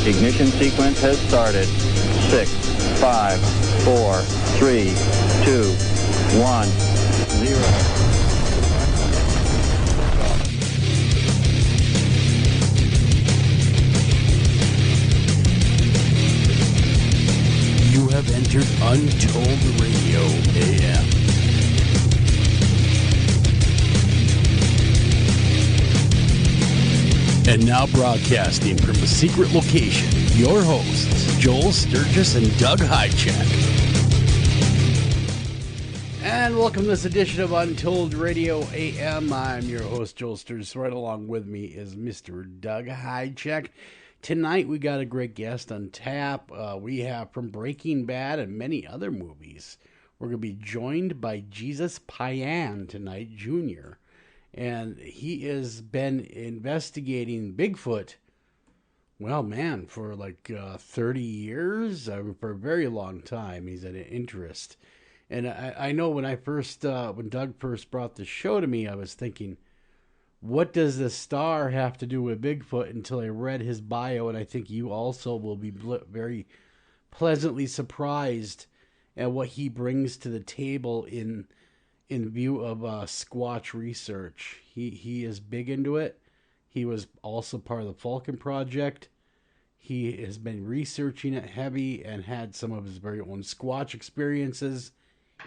Ignition sequence has started. 6, 5, 4, 3, 2, 1, 0. You have entered Untold Radio AM. And now broadcasting from a secret location, your hosts, Joel Sturgis and Doug Hychek. And welcome to this edition of Untold Radio AM. I'm your host, Joel Sturgis. Right along with me is Mr. Doug Hychek. Tonight we got a great guest on tap. We have from Breaking Bad and many other movies. We're going to be joined by Jesus Payan tonight, Jr., and he has been investigating Bigfoot, well, man, for like 30 years, for a very long time. He's had an interest. And I know when when Doug first brought the show to me, I was thinking, what does the star have to do with Bigfoot, until I read his bio, and I think you also will be very pleasantly surprised at what he brings to the table in view of Sasquatch research. He is big into it. He was also part of the Falcon Project. He has been researching it heavy and had some of his very own Sasquatch experiences.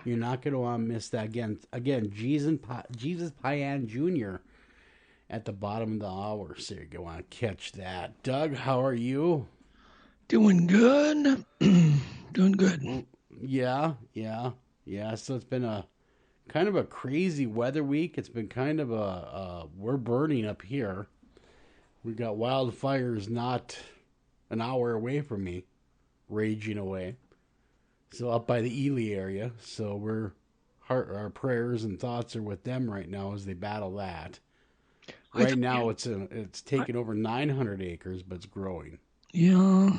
You're not going to want to miss that. Again, Jesus Payan Jr. at the bottom of the hour, so you're going to want to catch that. Doug, how are you? Doing good. Doing good. Yeah. So it's been a kind of a crazy weather week. It's been kind of we're burning up here. We got wildfires not an hour away from me, raging away. So up by the Ely area. So our prayers and thoughts are with them right now as they battle that. Right now it's taken over 900 acres, but it's growing. Yeah.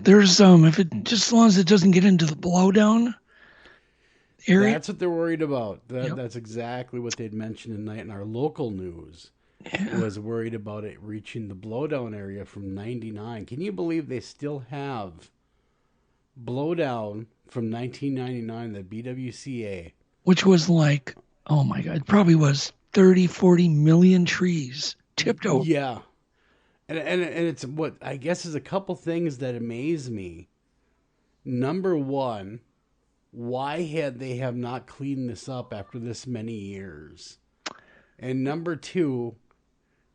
There's if it just as long as it doesn't get into the blowdown area. That's what they're worried about. That's exactly what they'd mentioned tonight in our local news. Yeah. Was worried about it reaching the blowdown area from 99. Can you believe they still have blowdown from 1999, the BWCA? Which was like, oh my God, it probably was 30, 40 million trees tipped over. Yeah. And it's what I guess is a couple things that amaze me. Number one, why they have not cleaned this up after this many years? And number two,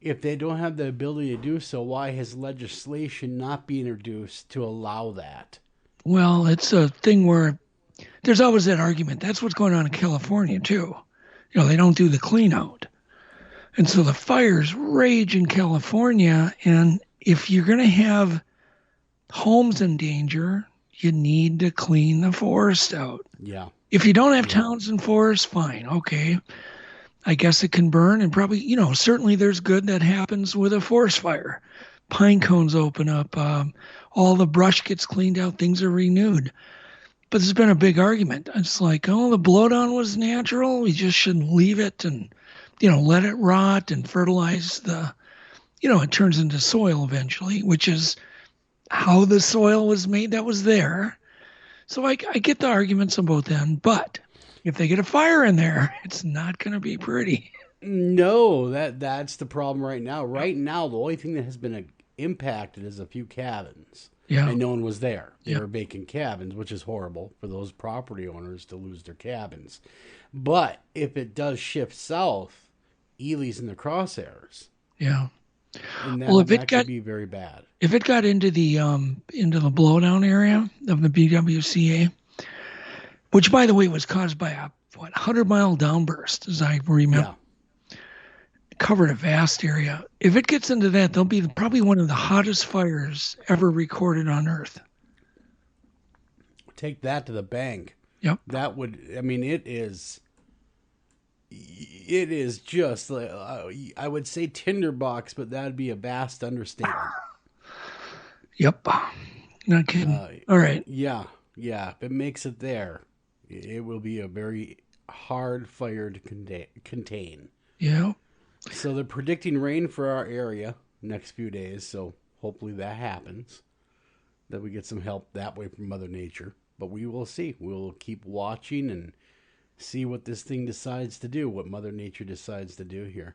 if they don't have the ability to do so, why has legislation not been introduced to allow that? Well, it's a thing where there's always that argument. That's what's going on in California too. You know, they don't do the clean out. And so the fires rage in California. And if you're going to have homes in danger, you need to clean the forest out. Yeah. If you don't have towns and forests, fine. Okay. I guess it can burn, and probably, certainly there's good that happens with a forest fire. Pine cones open up. All the brush gets cleaned out. Things are renewed. But there's been a big argument. It's like, oh, the blowdown was natural. We just shouldn't leave it and, let it rot and fertilize it turns into soil eventually, which is how the soil was made that was there. So I get the arguments on both ends, but if they get a fire in there, it's not going to be pretty. No, that's the problem right now. Right now, the only thing that has been impacted is a few cabins. Yeah. And no one was there. They were vacant cabins, which is horrible for those property owners to lose their cabins. But if it does shift south, Ely's in the crosshairs. Yeah. And that could be very bad. If it got into the blowdown area of the BWCA, which, by the way, was caused by a 100-mile downburst, as I remember. Yeah. Covered a vast area. If it gets into that, they'll be probably one of the hottest fires ever recorded on Earth. Take that to the bank. Yep. That would, it is just, I would say tinderbox, but that would be a vast understatement. Yep. Not kidding. All right. Yeah. If it makes it there, it will be a very hard fire to contain. Yeah. So they're predicting rain for our area next few days. So Hopefully that happens, that we get some help that way from Mother Nature. But we will see. We'll keep watching and see what this thing decides to do, what Mother Nature decides to do here.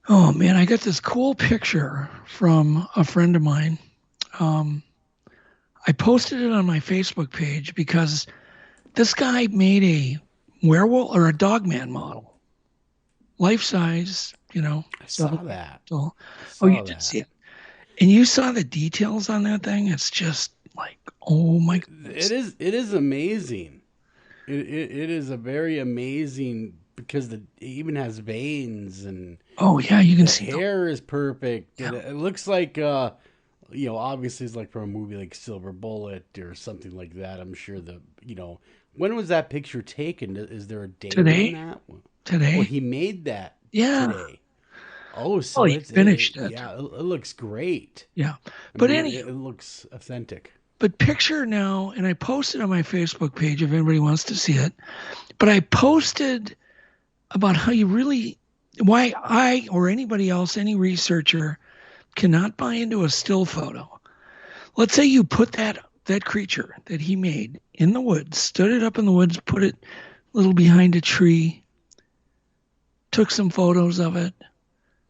Oh, man, I got this cool picture from a friend of mine. I posted it on my Facebook page because this guy made a werewolf or a dogman model. Life-size, I saw that. So, you did see it. And you saw the details on that thing? It's just like, oh my goodness. It is amazing. It is a very amazing, because it even has veins, and oh yeah, you can see the hair is perfect. Yeah. And it looks like obviously it's like from a movie like Silver Bullet or something like that. I'm sure when was that picture taken? Is there a date Today? on that? Today. Well, he made that today. Oh, so he finished it. Yeah, it looks great. Yeah. But it looks authentic. But picture now, and I posted on my Facebook page if anybody wants to see it, but I posted about why I or anybody else, any researcher, cannot buy into a still photo. Let's say you put that creature that he made in the woods, stood it up in the woods, put it a little behind a tree, took some photos of it.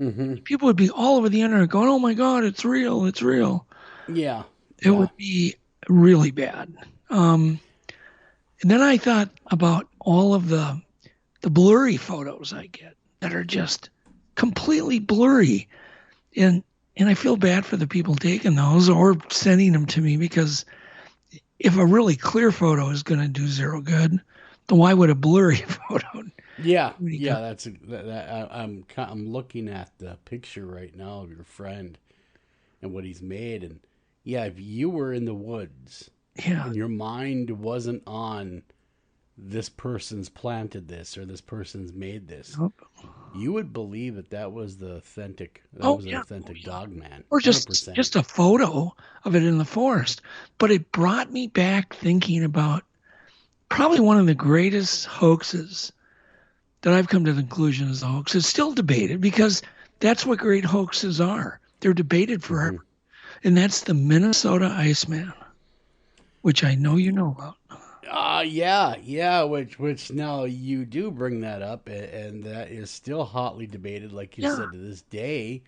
Mm-hmm. People would be all over the internet going, oh my God, it's real, it's real. Yeah. It would be really bad. And then I thought about all of the blurry photos I get that are just completely blurry. And I feel bad for the people taking those or sending them to me, because if a really clear photo is going to do zero good, then why would a blurry photo? Yeah, I'm looking at the picture right now of your friend and what he's made, and yeah, if you were in the woods, and your mind wasn't on this person's planted this or this person's made this, you would believe that was the authentic. Authentic dog man, or just a photo of it in the forest. But it brought me back thinking about probably one of the greatest hoaxes that I've come to the conclusion is a hoax. It's still debated, because that's what great hoaxes are. They're debated forever. Mm-hmm. And that's the Minnesota Iceman, which I know you know about. Yeah, which now you do bring that up, and that is still hotly debated, like you said, to this day.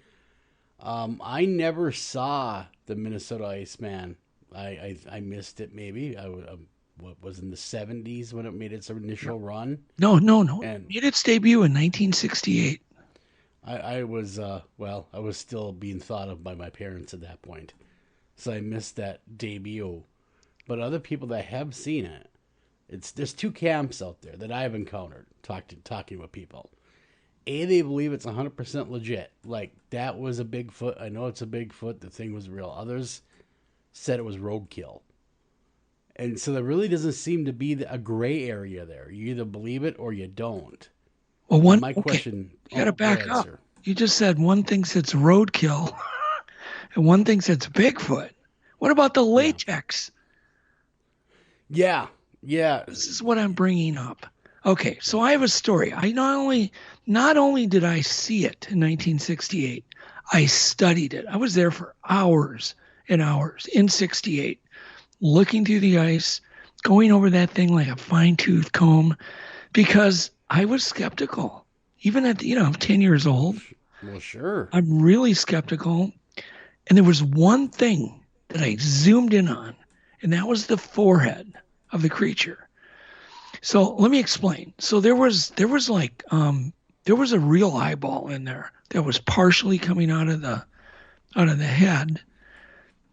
I never saw the Minnesota Iceman. I missed it, maybe. What was in the 70s when it made its initial run? No. And it made its debut in 1968. I was still being thought of by my parents at that point, so I missed that debut. But other people that have seen it, there's two camps out there that I've encountered talking with people. They believe it's 100% legit, like that was a Bigfoot. I know it's a Bigfoot. The thing was real. Others said it was roadkill. And so there really doesn't seem to be a gray area there. You either believe it or you don't. Well, question. You got to back up. Sir. You just said one thinks it's roadkill, and one thinks it's Bigfoot. What about the latex? Yeah. This is what I'm bringing up. Okay, so I have a story. I not only did I see it in 1968, I studied it. I was there for hours and hours in 68. Looking through the ice, going over that thing like a fine-tooth comb, because I was skeptical. Even at I'm 10 years old. Well, sure. I'm really skeptical. And there was one thing that I zoomed in on, and that was the forehead of the creature. So let me explain. So there was a real eyeball in there that was partially coming out of the head,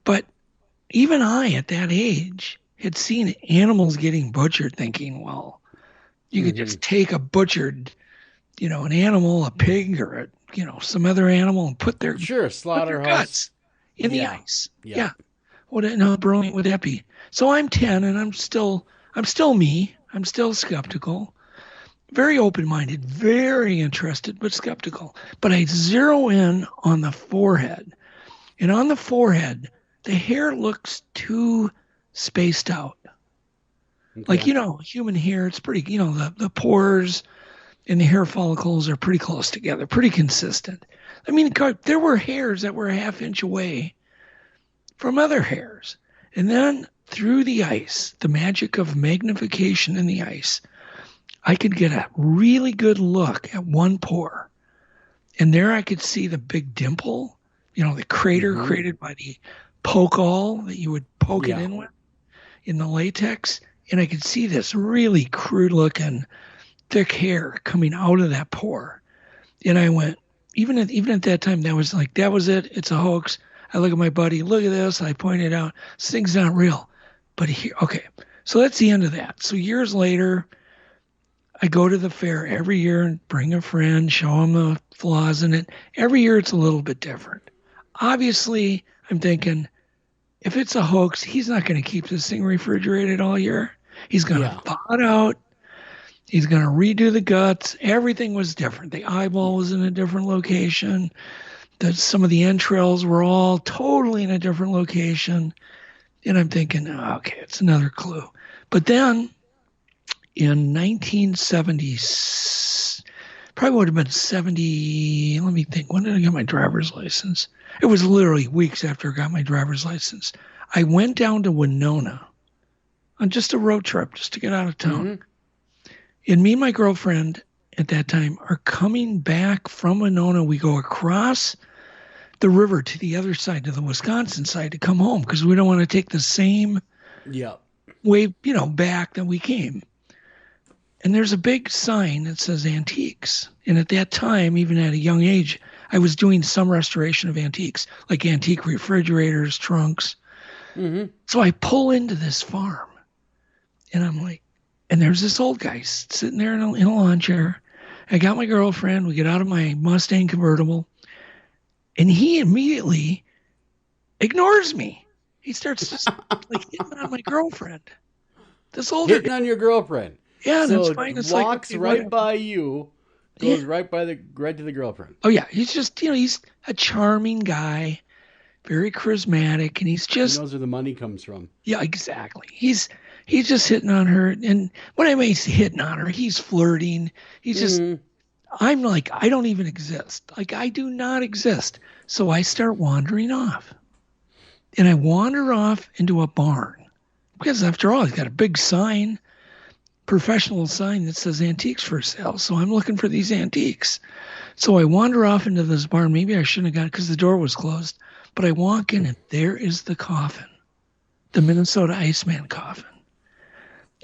but even I, at that age, had seen animals getting butchered, thinking, well, you could just take a butchered, an animal, a pig, or some other animal, and put their guts in the ice. Yeah. How brilliant would that be? So I'm 10, and I'm still me. I'm still skeptical, very open-minded, very interested, but skeptical. But I zero in on the forehead, and on the forehead, the hair looks too spaced out. Okay. Like, human hair, it's pretty, the pores and the hair follicles are pretty close together, pretty consistent. I mean, there were hairs that were a half inch away from other hairs. And then through the ice, the magic of magnification in the ice, I could get a really good look at one pore. And there I could see the big dimple, the crater created by the poke awl that you would poke it in with in the latex. And I could see this really crude looking thick hair coming out of that pore. And I went, even at that time, that was it. It's a hoax. I look at my buddy, look at this. I pointed out, this thing's not real. But so that's the end of that. So years later, I go to the fair every year and bring a friend, show him the flaws in it. Every year it's a little bit different. Obviously, I'm thinking, if it's a hoax, he's not going to keep this thing refrigerated all year. He's going to thaw it out. He's going to redo the guts. Everything was different. The eyeball was in a different location. Some of the entrails were all totally in a different location. And I'm thinking, okay, it's another clue. But then in 1970, probably would have been 70, let me think, when did I get my driver's license? It was literally weeks after I got my driver's license. I went down to Winona on just a road trip, just to get out of town. Mm-hmm. And me and my girlfriend at that time are coming back from Winona. We go across the river to the other side, to the Wisconsin side, to come home because we don't want to take the same way, back that we came. And there's a big sign that says antiques. And at that time, even at a young age, I was doing some restoration of antiques, like antique refrigerators, trunks. Mm-hmm. So I pull into this farm, and I'm like, and there's this old guy sitting there in a lawn chair. I got my girlfriend. We get out of my Mustang convertible, and he immediately ignores me. He starts hitting on my girlfriend. This older hitting on your girlfriend. Yeah, so that's fine. It's walks right by you, goes right to the girlfriend. Oh yeah, he's just he's a charming guy, very charismatic, and he knows where the money comes from. Yeah, exactly. He's just hitting on her, and when I mean he's hitting on her, he's flirting. He's just. I'm like, I don't even exist. Like, I do not exist. So I start wandering off, and I wander off into a barn because after all, he's got a big sign. Professional sign that says antiques for sale. So I'm looking for these antiques. So I wander off into this barn. Maybe I shouldn't have gone because the door was closed. But I walk in and there is the coffin, the Minnesota Iceman coffin.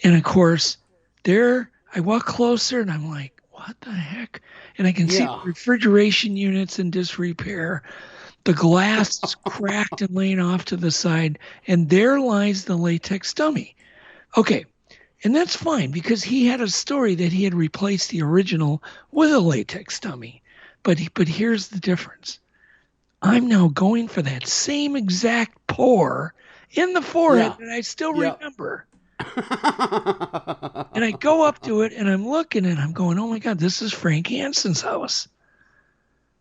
And of course, there I walk closer and I'm like, what the heck? And I can see the refrigeration units in disrepair. The glass is cracked and laying off to the side. And there lies the latex dummy. Okay. And that's fine because he had a story that he had replaced the original with a latex dummy. But here's the difference. I'm now going for that same exact pore in the forehead that I still remember. And I go up to it and I'm looking and I'm going, oh my God, this is Frank Hansen's house.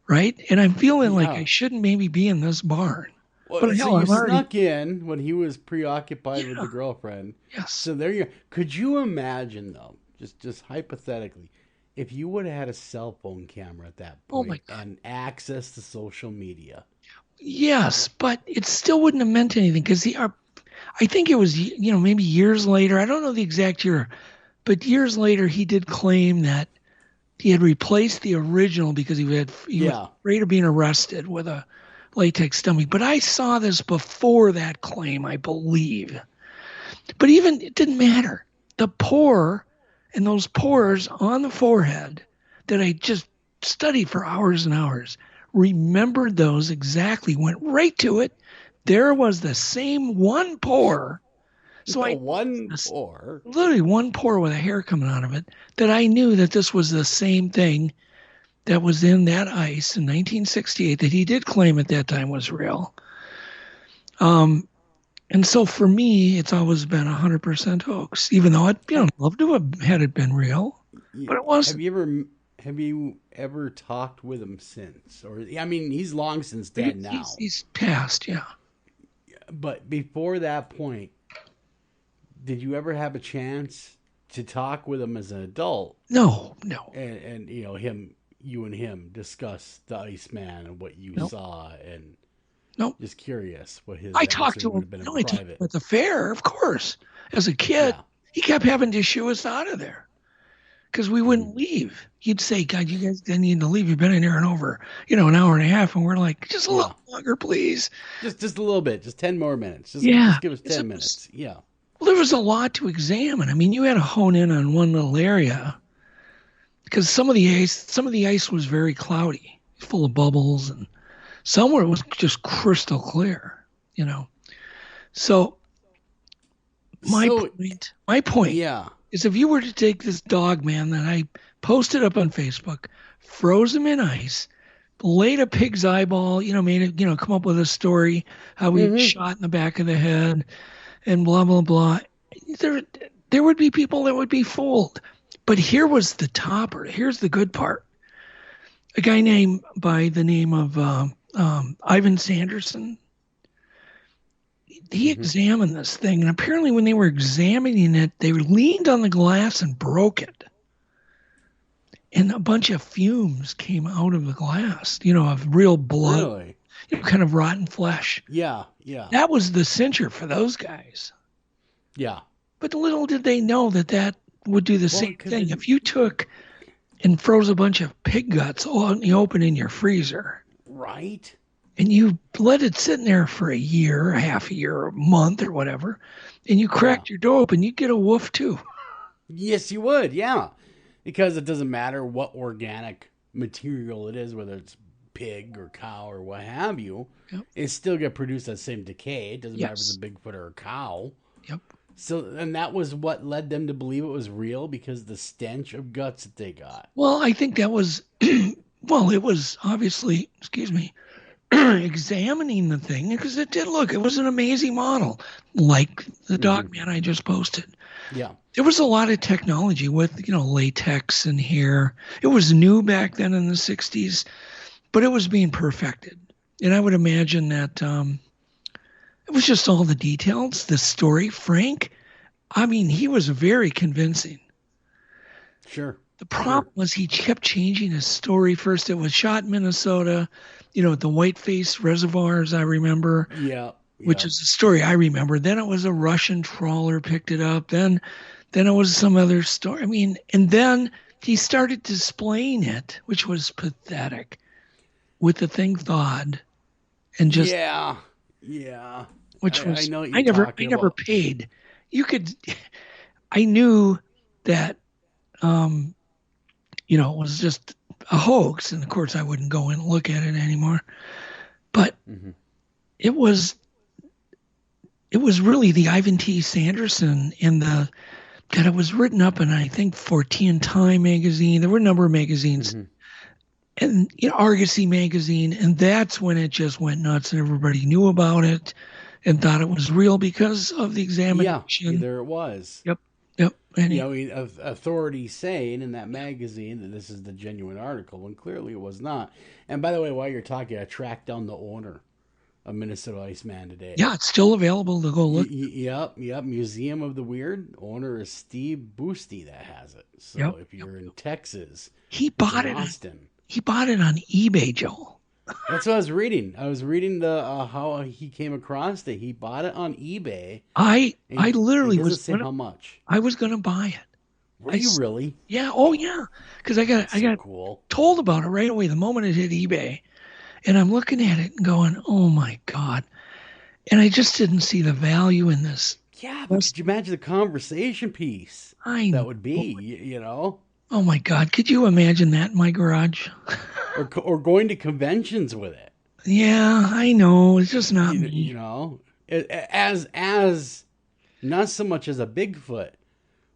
Right? And I'm feeling like I shouldn't maybe be in this barn. Well, but so you snuck in when he was preoccupied with the girlfriend. Yes. So there you go. Could you imagine, though, just hypothetically, if you would have had a cell phone camera at that point and access to social media? Yes, but it still wouldn't have meant anything because I think it was, maybe years later. I don't know the exact year, but years later he did claim that he had replaced the original because he was afraid of being arrested with a latex dummy. But I saw this before that claim, I believe. But even it didn't matter. The pore and those pores on the forehead that I just studied for hours and hours, remembered those exactly, went right to it. There was the same one pore. So literally one pore with a hair coming out of it, that I knew that this was the same thing that was in that ice in 1968 that he did claim at that time was real. And so for me, it's always been 100% hoax, even though I'd love to have had it been real, but it wasn't. Have you ever talked with him since? Or I mean, he's long since dead now. He's passed, yeah. But before that point, did you ever have a chance to talk with him as an adult. No. And you and him discuss the Iceman and what you saw, and just curious what his I talked to him. I talked at the fair, of course. As a kid, he kept having to shoo us out of there because we wouldn't leave. He'd say, "God, you guys didn't need to leave. You've been in here and over, an hour and a half." And we're like, "Just a little longer, please." Just a little bit. Just 10 more minutes. Just give us 10 minutes. Yeah. Well, there was a lot to examine. I mean, you had to hone in on one little area because some of the ice was very cloudy, full of bubbles, and somewhere it was just crystal clear, So my point is, if you were to take this dog man that I posted up on Facebook, froze him in ice, laid a pig's eyeball, made it, come up with a story how he was shot in the back of the head, and blah blah blah, there would be people that would be fooled. But here was the topper. Here's the good part. A guy by the name of Ivan Sanderson. He examined this thing, and apparently when they were examining it, they leaned on the glass and broke it. And a bunch of fumes came out of the glass, of real blood, really? Kind of rotten flesh. Yeah. That was the cincher for those guys. Yeah. But little did they know that would do the same thing. If you took and froze a bunch of pig guts all out in the open in your freezer. Right. And you let it sit in there for a year, half a year, a month or whatever, and you cracked your door open, you'd get a woof too. Yes, you would, yeah. Because it doesn't matter what organic material it is, whether it's pig or cow or what have you, it still get produced that same decay. It doesn't matter if it's a Bigfoot or a cow. Yep. So, and that was what led them to believe it was real, because the stench of guts that they got. Well, I think that was, it was obviously, examining the thing, because it was an amazing model, like the dog man I just posted. Yeah. There was a lot of technology with, latex and hair. It was new back then in the 60s, but it was being perfected. And I would imagine that it was just all the details, the story. Frank, he was very convincing. Sure. The problem was he kept changing his story. First it was shot in Minnesota, at the Whiteface Reservoirs, I remember. Yeah. Which is the story I remember. Then it was a Russian trawler picked it up. Then it was some other story. And then he started displaying it, which was pathetic, with the thing thawed, and just which was I never paid. I knew that it was just a hoax, and of course I wouldn't go in and look at it anymore. But it was really the Ivan T. Sanderson it was written up in, I think, 14 Time magazine. There were a number of magazines. And Argosy magazine, and that's when it just went nuts, and everybody knew about it and thought it was real because of the examination. Yeah, there it was. Yep. And authorities saying in that magazine that this is the genuine article, when clearly it was not. And by the way, while you're talking, I tracked down the owner of Minnesota Iceman today. Yeah, it's still available to go look. Yep. Museum of the Weird. Owner is Steve Boosty that has it. So if you're in Texas, he bought it. Austin. He bought it on eBay, Joel. That's what I was reading. I was reading the how he came across it. He bought it on eBay. I literally was say how much. I was going to buy it. Were you really? Yeah. Oh yeah. Because I got cool. told about it right away the moment it hit eBay, and I'm looking at it and going, "Oh my God!" And I just didn't see the value in this. Yeah, but could you imagine the conversation piece that would be? Oh my God! Could you imagine that in my garage? or going to conventions with it. Yeah, I know. It's just not me. As not so much as a Bigfoot,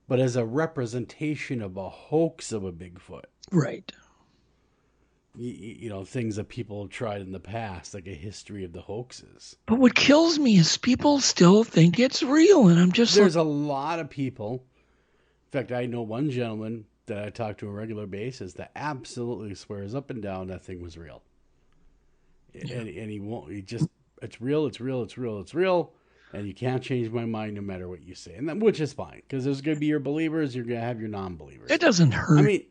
but as a representation of a hoax of a Bigfoot. Right. Things that people have tried in the past, like a history of the hoaxes. But what kills me is people still think it's real, and I'm just There's a lot of people. In fact, I know one gentleman that I talk to on a regular basis that absolutely swears up and down that thing was real. Yeah. And he won't, it's real. And you can't change my mind no matter what you say, which is fine, because there's going to be your believers, you're going to have your non-believers. It doesn't hurt. I mean,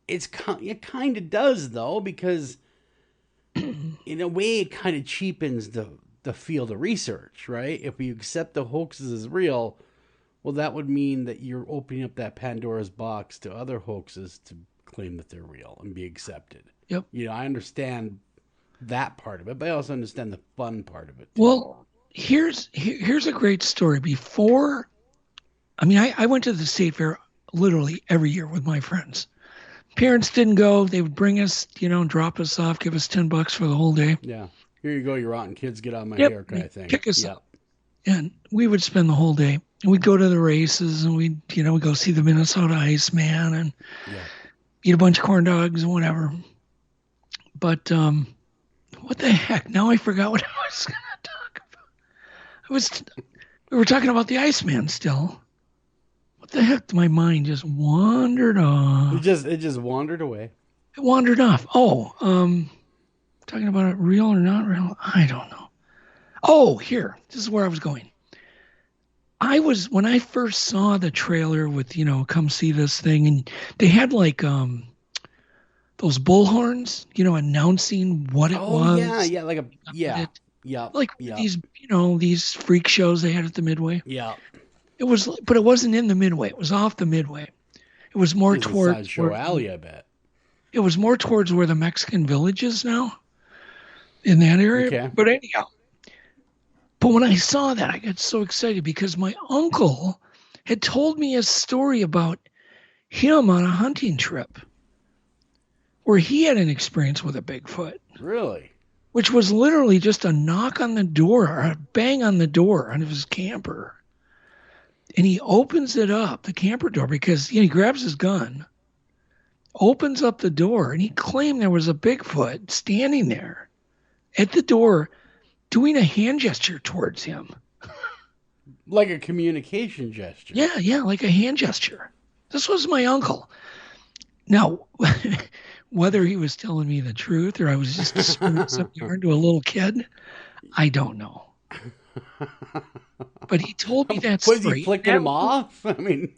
it kind of does, though, because in a way it kind of cheapens the field of research, right? If you accept the hoaxes as real, well, that would mean that you're opening up that Pandora's box to other hoaxes to claim that they're real and be accepted. Yep. I understand that part of it, but I also understand the fun part of it, too. Well, here's a great story. I went to the state fair literally every year with my friends. Parents didn't go. They would bring us, drop us off, give us $10 for the whole day. Yeah. Here you go, you're out, and kids get out of my hair kind of thing. Pick us up. And we would spend the whole day. And we'd go to the races, and we'd go see the Minnesota Iceman and eat a bunch of corn dogs and whatever. But what the heck? Now I forgot what I was going to talk about. We were talking about the Iceman still. What the heck? My mind just wandered off. It just wandered away. It wandered off. Talking about it real or not real? I don't know. Oh, here. This is where I was going. When I first saw the trailer with, come see this thing, and they had like those bullhorns, announcing what it was. These freak shows they had at the Midway. Yeah. But it wasn't in the Midway. It was off the Midway. It was more towards Sideshow Alley, I bet. It was more towards where the Mexican village is now, in that area. Okay. But anyhow, when I saw that, I got so excited because my uncle had told me a story about him on a hunting trip where he had an experience with a Bigfoot. Really? Which was literally just a knock on the door or a bang on the door on his camper. And he opens it up, the camper door, because he grabs his gun, opens up the door, and he claimed there was a Bigfoot standing there at the door doing a hand gesture towards him. Like a communication gesture. Yeah, like a hand gesture. This was my uncle. Now, whether he was telling me the truth or I was just spinning some yarn to a little kid, I don't know. But he told me that story. Was he flicking him off? I mean,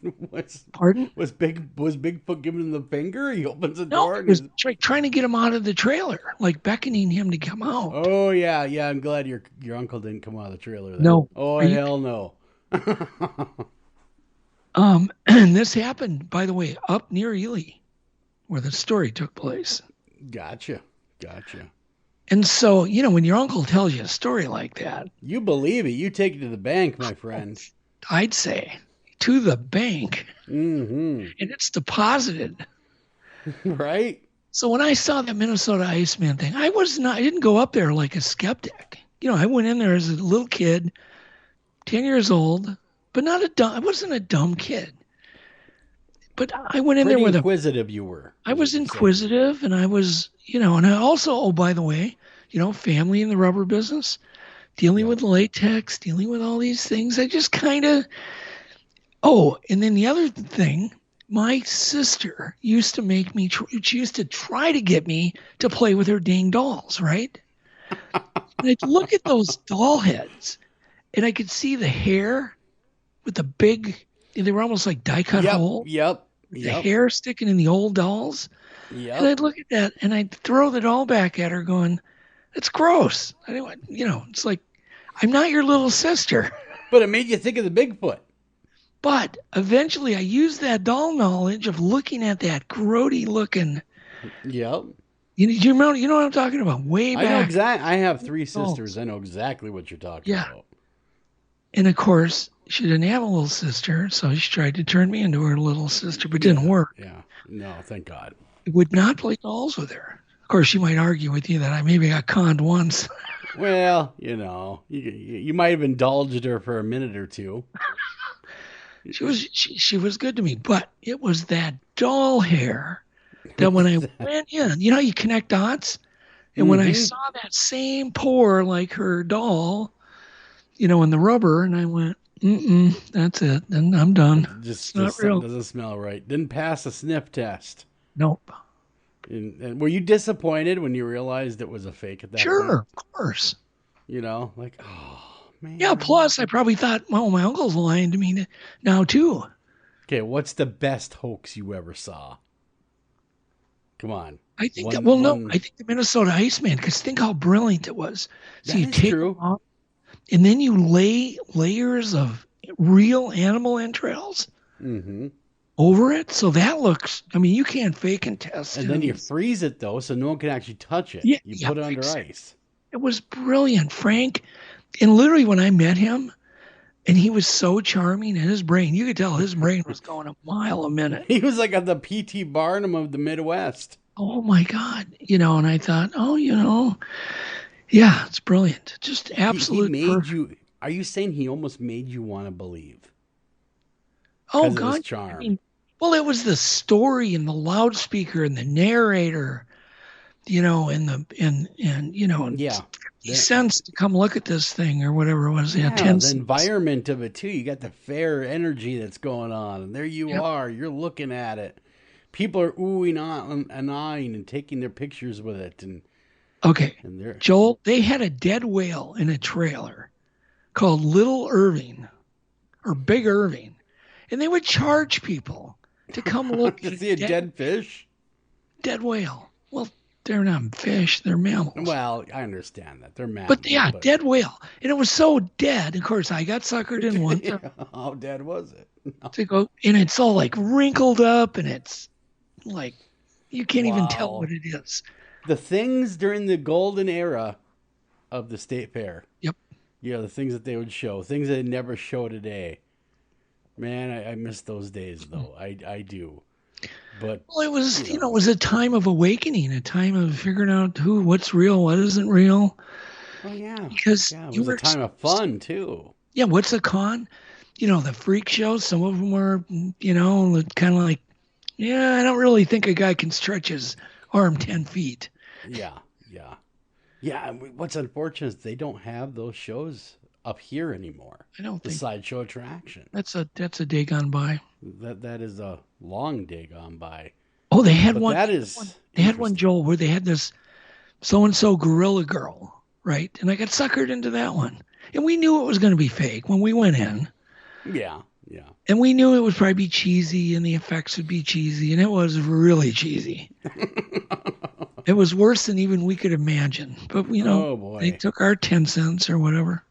pardon? Was Bigfoot giving him the finger? He opens the No, door. he was trying to get him out of the trailer, like beckoning him to come out. Oh yeah. I'm glad your uncle didn't come out of the trailer. Then. No. Oh hell no. And this happened, by the way, up near Ely, where the story took place. Gotcha. And so, when your uncle tells you a story like that, you believe it. You take it to the bank, my friend. I'd say to the bank. Mm-hmm. And it's deposited. Right? So when I saw the Minnesota Iceman thing, I didn't go up there like a skeptic. I went in there as a little kid, 10 years old, but I wasn't a dumb kid. But I went in there with inquisitive you were. I was inquisitive, and I was, and I also, by the way, family in the rubber business, dealing with latex, dealing with all these things. I just kind of, and then the other thing, my sister used to make me, she used to try to get me to play with her dang dolls, right? And I'd look at those doll heads, and I could see the hair with the big, they were almost like die-cut holes. Yep. The hair sticking in the old dolls. Yep. And I'd look at that, and I'd throw the doll back at her going, it's gross. I didn't want, it's like, I'm not your little sister. But it made you think of the Bigfoot. But eventually I used that doll knowledge of looking at that grody looking. Yep. You remember, you know what I'm talking about? Way back. I know exactly. I have 3 sisters. I know exactly what you're talking about. And of course, she didn't have a little sister, so she tried to turn me into her little sister, but it didn't work. Yeah. No, thank God. I would not play dolls with her. Of course, she might argue with you that I maybe got conned once. Well, you might have indulged her for a minute or two. She was good to me, but it was that doll hair that when I went in, how you connect dots? And when I saw that same pore like her doll, in the rubber, and I went, that's it. Then I'm done. Just not real. Doesn't smell right. Didn't pass a sniff test. Nope. And were you disappointed when you realized it was a fake at that point? Sure, of course. Like, oh, man. Yeah, plus I probably thought, well, my uncle's lying to me now too. Okay, what's the best hoax you ever saw? Come on. I think I think the Minnesota Iceman, because think how brilliant it was. So that you is take true. them off, and then you lay layers of real animal entrails over it. So that looks, I mean, you can't fake and test. And then you freeze it, though, so no one can actually touch it. Yeah, you put it under ice. It was brilliant, Frank. And literally when I met him, and he was so charming, and his brain, you could tell his brain was going a mile a minute. He was like the P.T. Barnum of the Midwest. Oh, my God. And I thought, yeah, it's brilliant. Just absolute. He made you, are you saying he almost made you want to believe? Oh, God. His charm. I mean, well, it was the story and the loudspeaker and the narrator, and yeah. 50 cents to come look at this thing or whatever it was. Yeah, 10 the cents. environment of it, too. You got the fair energy that's going on. And there you are. You're looking at it. People are oohing and eyeing and taking their pictures with it. Okay, Joel, they had a dead whale in a trailer called Little Irving or Big Irving. And they would charge people to come look to see a dead fish? Dead whale. Well, they're not fish, they're mammals. Well, I understand that. They're mammals. But yeah, dead whale. And it was so dead. Of course, I got suckered in one. How dead was it? No. To go, and it's all like wrinkled up, and it's like you can't even tell what it is. The things during the golden era of the state fair. Yep. Yeah, the things that they would show. Things they never show today. Man, I miss those days, though. I do. But it was, it was a time of awakening, a time of figuring out what's real, what isn't real. Oh, yeah. Because it was a time of fun, too. Yeah, what's a con? The freak shows, some of them were, kind of like, I don't really think a guy can stretch his arm 10 feet. Yeah. What's unfortunate is they don't have those shows up here anymore. I don't think. The sideshow attraction. That's a day gone by. That is a long day gone by. Oh, they had one. They had one, Joel, where they had this so-and-so gorilla girl, right? And I got suckered into that one. And we knew it was going to be fake when we went in. Yeah. And we knew it would probably be cheesy and the effects would be cheesy. And it was really cheesy. It was worse than even we could imagine. But, they took our 10 cents or whatever.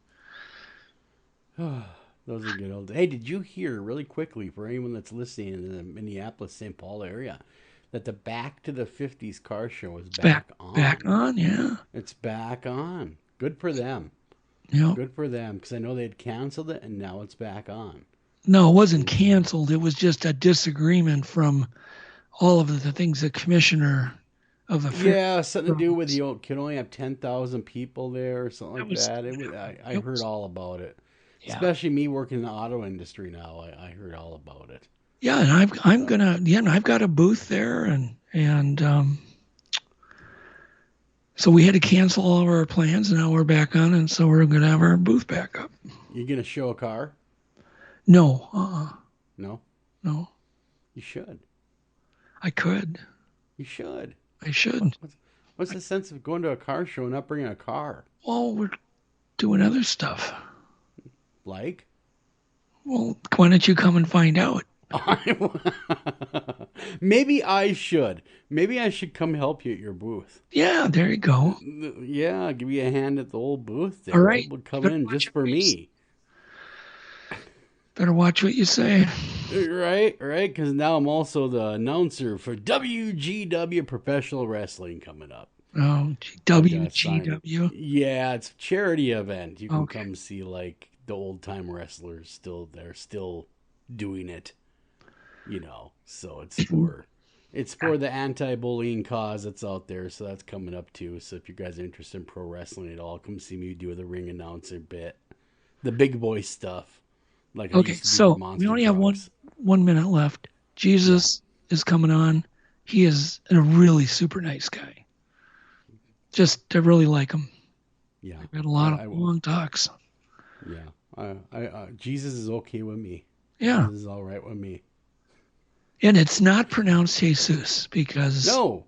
Those are good old. Hey, did you hear really quickly for anyone that's listening in the Minneapolis, St. Paul area, that the Back to the 50s car show is back on? Back on, yeah. It's back on. Good for them. Yeah. Good for them, because I know they had canceled it, and now it's back on. No, it wasn't canceled. It was just a disagreement from all of the things the commissioner of the fair. Yeah, something to do with you can only have 10,000 people there or something like that. I heard all about it. Yeah. Especially me working in the auto industry now, I heard all about it. Yeah, and I've got a booth there, and so we had to cancel all of our plans, and now we're back on, and so we're gonna have our booth back up. You gonna show a car? No. No. You should. I could. You should. I should. What's the sense of going to a car show and not bringing a car? Well, we're doing other stuff. Like? Well, why don't you come and find out? Maybe I should. Maybe I should come help you at your booth. Yeah, there you go. Yeah, I'll give you a hand at the old booth there. All right. People come in just for me. Better watch what you say. Right, because now I'm also the announcer for WGW Professional Wrestling coming up. Oh, WGW? Yeah, it's a charity event. You can come see, like, the old-time wrestlers they're still doing it, so it's for the anti-bullying cause that's out there, so that's coming up too. So if you guys are interested in pro wrestling at all, come see me do the ring announcer bit, the big boy stuff. Like so we only have 1 minute left. Jesus is coming on. He is a really super nice guy. I really like him. Yeah, I've had a lot of long talks. Yeah, Jesus is okay with me. Yeah, Jesus is all right with me. And it's not pronounced Jesus because no,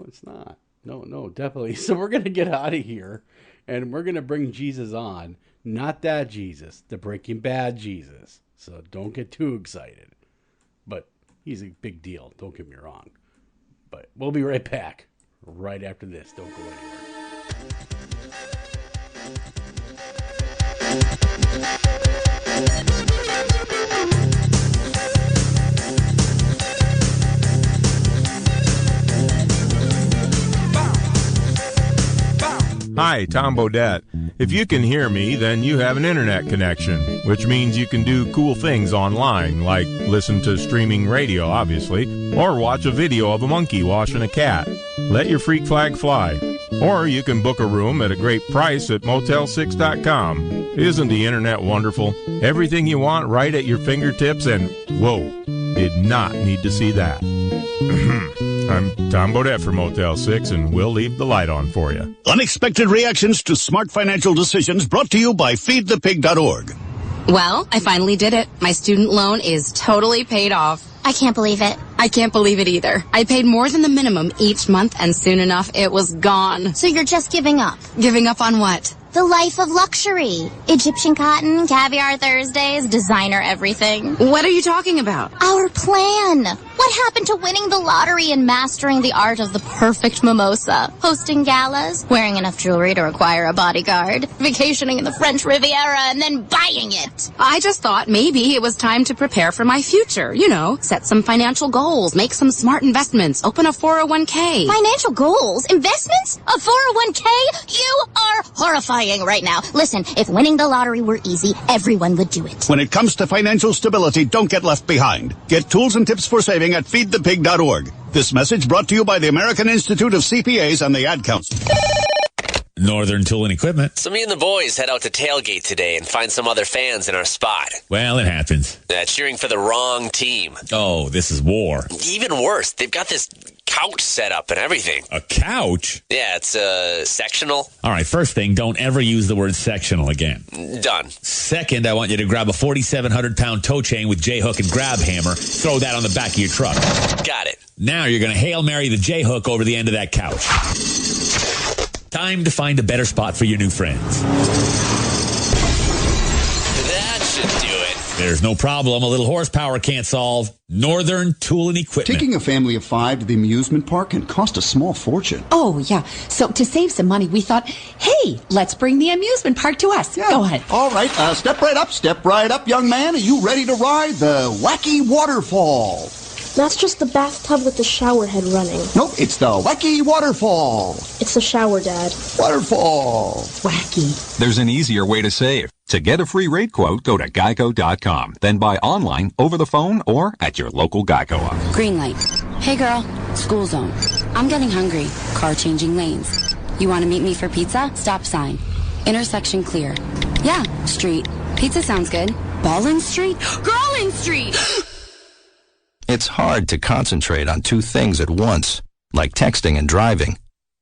it's not. No, definitely. So we're gonna get out of here, and we're gonna bring Jesus on not that Jesus, the Breaking Bad Jesus. So don't get too excited. But he's a big deal, don't get me wrong. But we'll be right back right after this. Don't go anywhere. Hi, Tom Bodette. If you can hear me, then you have an internet connection, which means you can do cool things online, like listen to streaming radio, obviously, or watch a video of a monkey washing a cat. Let your freak flag fly. Or you can book a room at a great price at Motel6.com. Isn't the internet wonderful? Everything you want right at your fingertips, and whoa, did not need to see that. I'm Tom Bodette for Motel 6, and we'll leave the light on for you. Unexpected reactions to smart financial decisions brought to you by feedthepig.org. Well, I finally did it. My student loan is totally paid off. I can't believe it. I can't believe it either. I paid more than the minimum each month, and soon enough, it was gone. So you're just giving up? Giving up on what? The life of luxury. Egyptian cotton, caviar Thursdays, designer everything. What are you talking about? Our plan. What happened to winning the lottery and mastering the art of the perfect mimosa? Hosting galas, wearing enough jewelry to require a bodyguard, vacationing in the French Riviera, and then buying it. I just thought maybe it was time to prepare for my future. You know, set some financial goals, make some smart investments, open a 401k. Financial goals? Investments? A 401k? You are horrifying right now. Listen, if winning the lottery were easy, everyone would do it. When it comes to financial stability, don't get left behind. Get tools and tips for saving at feedthepig.org. This message brought to you by the American Institute of CPAs and the Ad Council. Northern Tool and Equipment. So me and the boys head out to tailgate today and find some other fans in our spot. Well, it happens. Cheering for the wrong team. Oh, this is war. Even worse, they've got this couch set up and everything. A couch? Yeah, it's sectional. All right, first thing, don't ever use the word sectional again. Done. Second, I want you to grab a 4,700-pound tow chain with J-hook and grab hammer. Throw that on the back of your truck. Got it. Now you're going to Hail Mary the J-hook over the end of that couch. Time to find a better spot for your new friends. That should do it. There's no problem a little horsepower can't solve. Northern Tool and Equipment. Taking a family of 5 to the amusement park can cost a small fortune. Oh, yeah. So to save some money, we thought, hey, let's bring the amusement park to us. Yeah. Go ahead. All right. Step right up, young man. Are you ready to ride the wacky waterfall? That's just the bathtub with the shower head running. Nope, it's the wacky waterfall. It's the shower, Dad. Waterfall. Wacky. There's an easier way to save. To get a free rate quote, go to geico.com. Then buy online, over the phone, or at your local Geico office. Green light. Hey, girl. School zone. I'm getting hungry. Car changing lanes. You want to meet me for pizza? Stop sign. Intersection clear. Yeah, street. Pizza sounds good. Ballin Street? Girlin Street! It's hard to concentrate on 2 things at once, like texting and driving.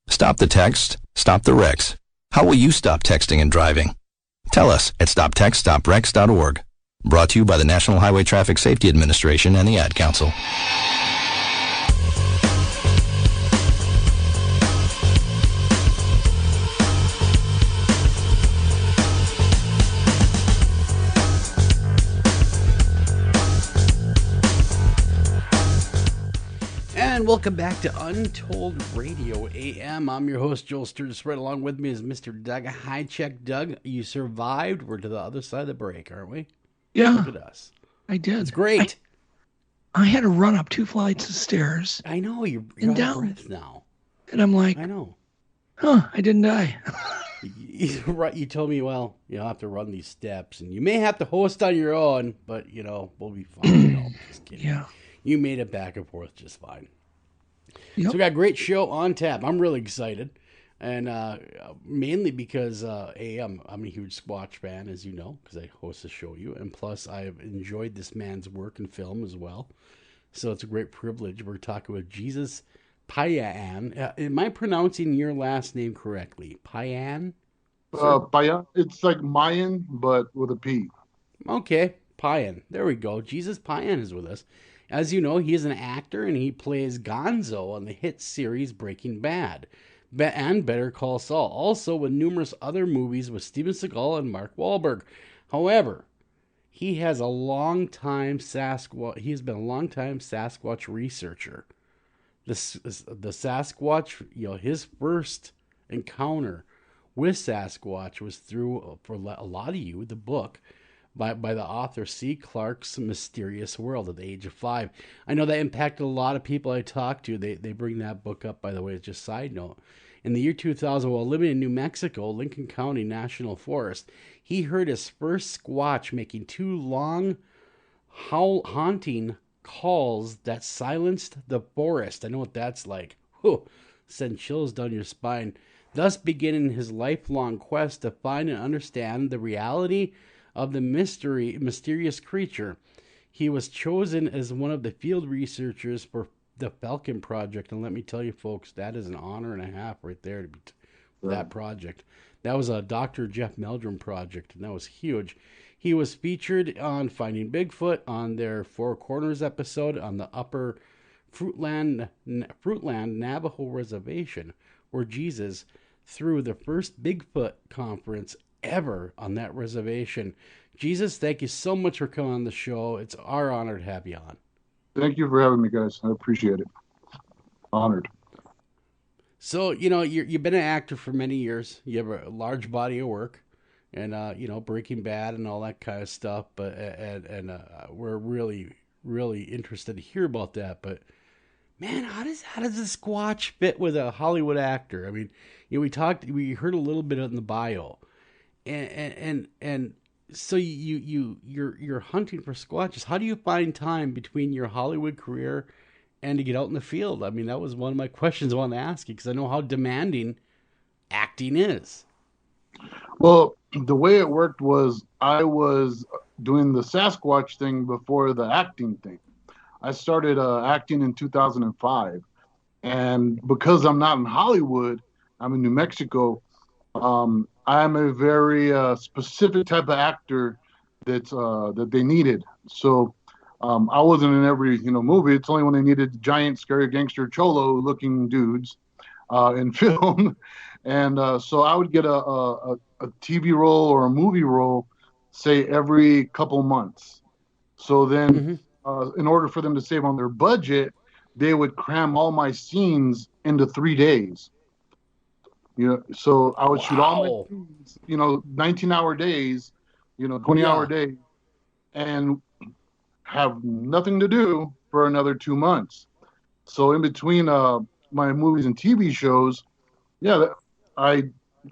Stop the text, stop the wrecks. How will you stop texting and driving? Tell us at stoptextstoprex.org. Brought to you by the National Highway Traffic Safety Administration and the Ad Council. And welcome back to Untold Radio AM. I'm your host, Joel Sturgis. Right along with me is Mr. Doug. Hi, check, Doug. You survived. We're to the other side of the break, aren't we? Yeah. Look at us. I did. It's great. I had to run up 2 flights of stairs. I know. You're and out of down breath now. And I'm like, I know. I didn't die. Right. You told me, well, you'll have to run these steps, and you may have to host on your own, but, we'll be fine. Just kidding. Yeah. You made it back and forth just fine. Yep. So we got a great show on tap. I'm really excited, and mainly because I'm a huge Sasquatch fan, as you know, because I host the show and plus I've enjoyed this man's work and film as well. So it's a great privilege. We're talking with Jesus Payan. Am I pronouncing your last name correctly? Payan? Payan. It's like Mayan, but with a P. Okay, Payan. There we go. Jesus Payan is with us. As you know, he is an actor, and he plays Gonzo on the hit series Breaking Bad. and Better Call Saul, also with numerous other movies with Steven Seagal and Mark Wahlberg. However, he has a long time Sasquatch. He has been a long time Sasquatch researcher. The Sasquatch, his first encounter with Sasquatch was through, for a lot of you, the book by the author C. Clarke's Mysterious World at the age of 5. I know that impacted a lot of people I talked to. They bring that book up, by the way, just a side note. In the year 2000, while living in New Mexico, Lincoln County National Forest, he heard his first Squatch making 2 long, haunting calls that silenced the forest. I know what that's like. Whew, send chills down your spine. Thus beginning his lifelong quest to find and understand the reality of the mysterious creature. He was chosen as one of the field researchers for the Falcon Project, and let me tell you, folks, that is an honor and a half right there to be that project. That was a Dr. Jeff Meldrum project, and that was huge. He was featured on Finding Bigfoot on their Four Corners episode on the Upper Fruitland Navajo Reservation, where Jesus threw the first Bigfoot Conference ever on that reservation. Jesus, thank you so much for coming on the show. It's our honor to have you on. Thank you for having me, guys. I appreciate it. Honored. So, you've been an actor for many years. You have a large body of work, and Breaking Bad and all that kind of stuff. But we're really, really interested to hear about that. But man, how does the Squatch fit with a Hollywood actor? I mean, we heard a little bit in the bio, and so you're hunting for Squatches. How do you find time between your Hollywood career and to get out in the field? I mean, that was one of my questions I wanted to ask you, because I know how demanding acting is. Well, the way it worked was I was doing the Sasquatch thing before the acting thing. I started acting in 2005, and because I'm not in Hollywood, I'm in New Mexico. I'm a very specific type of actor that they needed. So I wasn't in every movie. It's only when they needed giant, scary gangster cholo-looking dudes in film, and so I would get a TV role or a movie role, say every couple months. So then, in order for them to save on their budget, they would cram all my scenes into 3 days. So I would shoot all my scenes, 19-hour days, 20-hour days, and have nothing to do for another 2 months. So in between my movies and TV shows, I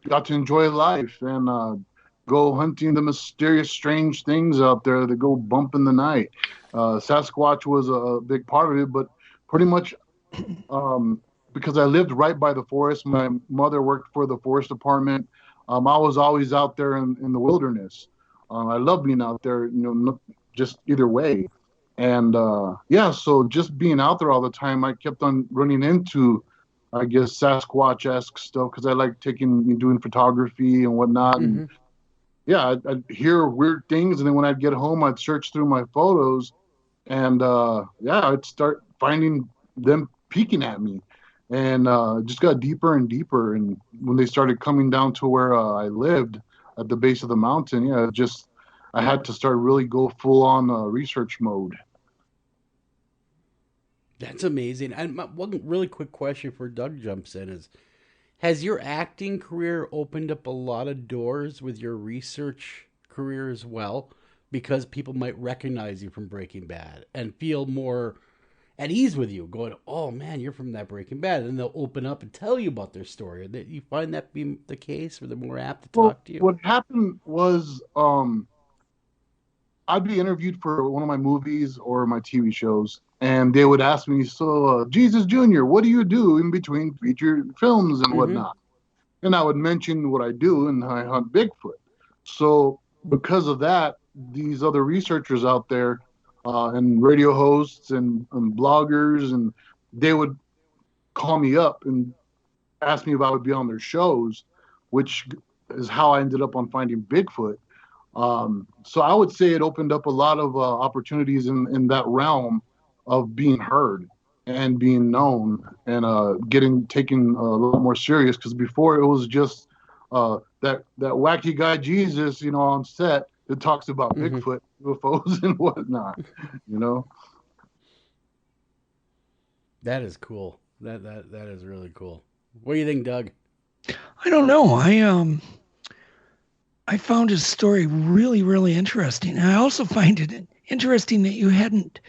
got to enjoy life and go hunting the mysterious, strange things out there that go bump in the night. Sasquatch was a big part of it, but pretty much because I lived right by the forest. My mother worked for the forest department. I was always out there in the wilderness. I love being out there, just either way. And so just being out there all the time, I kept on running into, I guess, Sasquatch-esque stuff because I like doing photography and whatnot. And I'd hear weird things, and then when I'd get home, I'd search through my photos, and I'd start finding them peeking at me. And it just got deeper and deeper. And when they started coming down to where I lived at the base of the mountain, I had to start really go full on research mode. That's amazing. And one really quick question before Doug jumps in is, has your acting career opened up a lot of doors with your research career as well? Because people might recognize you from Breaking Bad and feel more at ease with you, going, oh man, you're from that Breaking Bad. And they'll open up and tell you about their story. That you find that being the case, where they're more apt to talk to you? What happened was I'd be interviewed for one of my movies or my TV shows, and they would ask me, so Jesus Jr., what do you do in between feature films and whatnot? And I would mention what I do, and I hunt Bigfoot. So because of that, these other researchers out there and radio hosts and bloggers, and they would call me up and ask me if I would be on their shows, which is how I ended up on Finding Bigfoot. So I would say it opened up a lot of opportunities in that realm of being heard. and being known and taken a little more serious, because before it was just that wacky guy Jesus, on set that talks about Bigfoot, UFOs, and whatnot. That is cool. That is really cool. What do you think, Doug? I don't know. I found his story really, really interesting. And I also find it interesting that you hadn't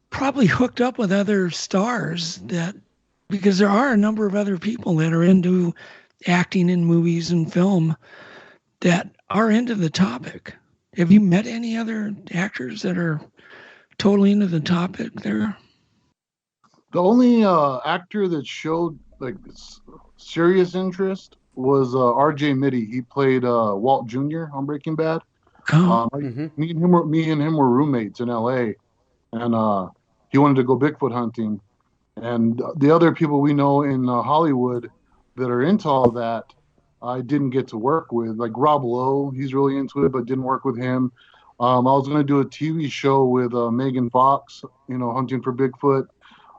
probably hooked up with other stars, because there are a number of other people that are into acting in movies and film that are into the topic. Have you met any other actors that are totally into the topic there? The only actor that showed serious interest was R.J. Mitty. He played Walt Jr. on Breaking Bad. Me and him were roommates in L.A. and he wanted to go Bigfoot hunting. And the other people we know in Hollywood that are into all that, I didn't get to work with. Like Rob Lowe, he's really into it, but didn't work with him. I was going to do a TV show with Megan Fox, hunting for Bigfoot.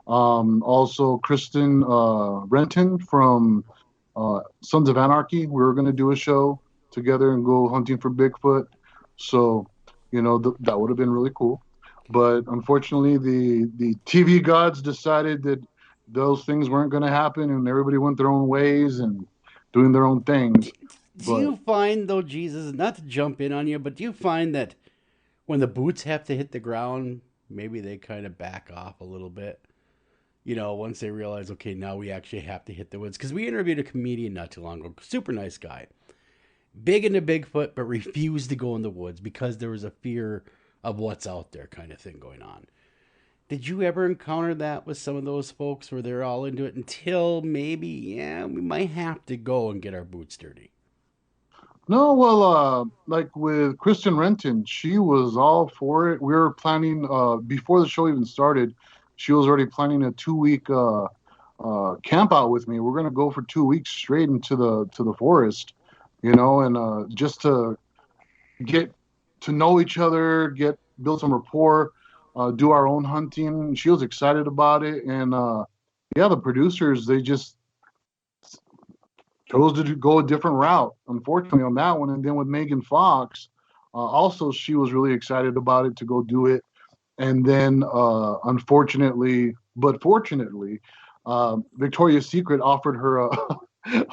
Also Kristen Renton from Sons of Anarchy. We were going to do a show together and go hunting for Bigfoot. So, that would have been really cool. But unfortunately, the TV gods decided that those things weren't going to happen, and everybody went their own ways and doing their own things. Do you find, though, Jesus, not to jump in on you, but do you find that when the boots have to hit the ground, maybe they kind of back off a little bit? Once they realize, okay, now we actually have to hit the woods. Because we interviewed a comedian not too long ago, super nice guy, big into Bigfoot, but refused to go in the woods because there was a fear of what's out there kind of thing going on. Did you ever encounter that with some of those folks where they're all into it until maybe, we might have to go and get our boots dirty? No, well, like with Kristen Renton, she was all for it. We were planning, before the show even started, she was already planning a 2-week camp out with me. We're going to go for 2 weeks straight into the forest, and just to get to know each other, build some rapport, do our own hunting. She was excited about it. And the producers, they just chose to go a different route, unfortunately, on that one. And then with Megan Fox, also she was really excited about it to go do it. And then unfortunately, but fortunately, Victoria's Secret offered her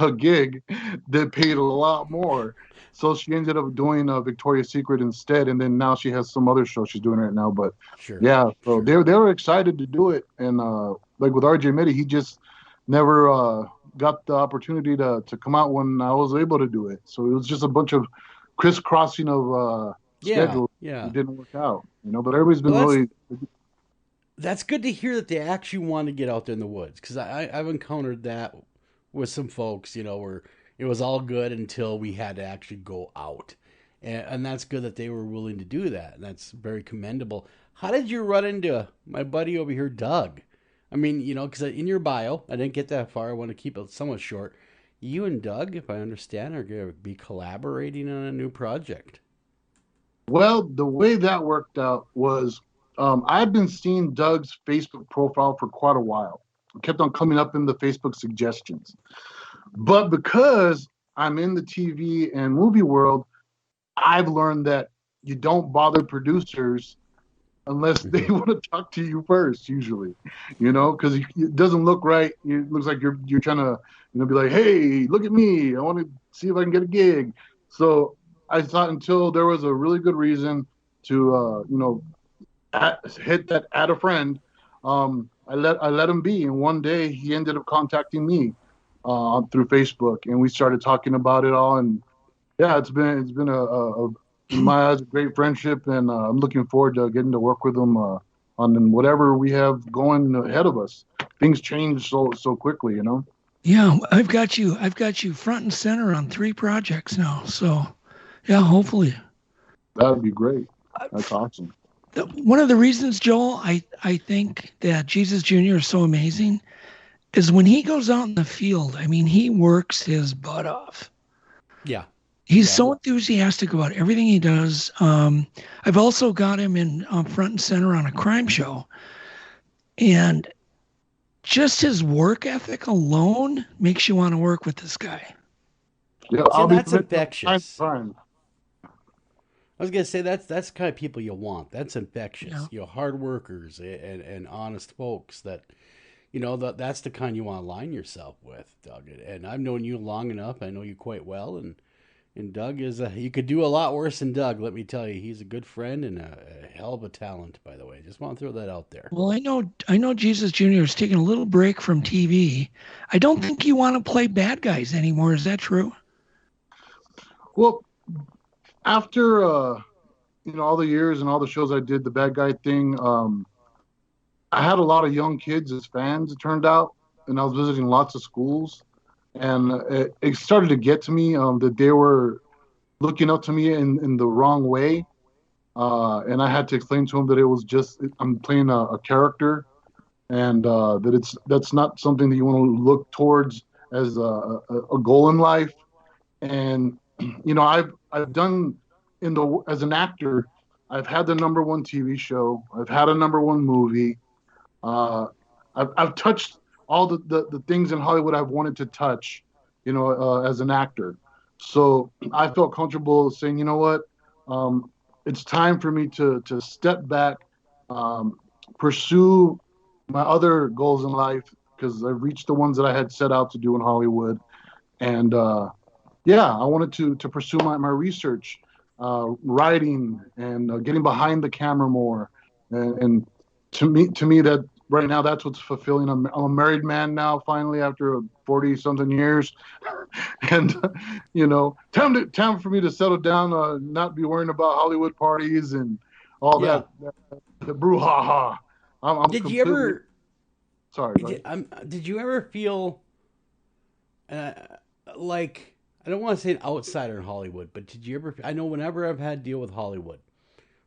a gig that paid a lot more. So she ended up doing Victoria's Secret instead, and then now she has some other show she's doing right now. But so they were excited to do it, and like with RJ Mitty, he just never got the opportunity to come out when I was able to do it. So it was just a bunch of crisscrossing of schedules. It didn't work out, But everybody's been really. That's good to hear that they actually want to get out there in the woods, because I've encountered that with some folks, where it was all good until we had to actually go out. And that's good that they were willing to do that. And that's very commendable. How did you run into my buddy over here, Doug? I mean, because in your bio, I didn't get that far. I want to keep it somewhat short. You and Doug, if I understand, are going to be collaborating on a new project. Well, the way that worked out was I've been seeing Doug's Facebook profile for quite a while. It kept on coming up in the Facebook suggestions. But because I'm in the TV and movie world, I've learned that you don't bother producers unless they want to talk to you first, usually, because it doesn't look right. It looks like you're trying to, be like, hey, look at me. I want to see if I can get a gig. So I thought until there was a really good reason to, hit that add a friend, I let him be. And one day he ended up contacting me through Facebook, and we started talking about it all. And yeah, it's been a in my eyes, a great friendship, and I'm looking forward to getting to work with him on whatever we have going ahead of us. Things change so quickly, Yeah, I've got you front and center on 3 projects now. So, yeah, hopefully. That would be great. That's awesome. One of the reasons, Joel, I think that Jesus Jr. is so amazing is when he goes out in the field, I mean, he works his butt off. Yeah. He's so enthusiastic about everything he does. I've also got him in front and center on a crime show. And just his work ethic alone makes you want to work with this guy. Yeah, that's infectious. Fine. I was gonna say that's the kind of people you want. That's infectious. You know, hard workers and honest folks that, you know, that's the kind you want to align yourself with, Doug. And I've known you long enough. I know you quite well, and Doug is you could do a lot worse than Doug. Let me tell you, he's a good friend and a hell of a talent. By the way, just want to throw that out there. Well, I know Jesus Jr. is taking a little break from TV. I don't think you want to play bad guys anymore. Is that true? Well, after you know, all the years and all the shows I did, the bad guy thing, I had a lot of young kids as fans, it turned out, and I was visiting lots of schools, and it started to get to me that they were looking up to me in the wrong way, and I had to explain to them that it was just I'm playing a character, and that's not something that you want to look towards as a goal in life. And you know, I've done as an actor, I've had the #1 TV show, I've had a #1 movie, I've touched all the things in Hollywood I've wanted to touch, you know, as an actor. So I felt comfortable saying, you know what, it's time for me to step back, pursue my other goals in life, because I've reached the ones that I had set out to do in Hollywood. And yeah, I wanted to pursue my research, writing, and getting behind the camera more. And to me, that right now, that's what's fulfilling. I'm a married man now, finally, after 40-something years. And, you know, time for me to settle down, not be worrying about Hollywood parties and all that, the brouhaha. Did you ever... Sorry. Did you ever feel like... I don't want to say an outsider in Hollywood, but did you ever... I know whenever I've had to deal with Hollywood,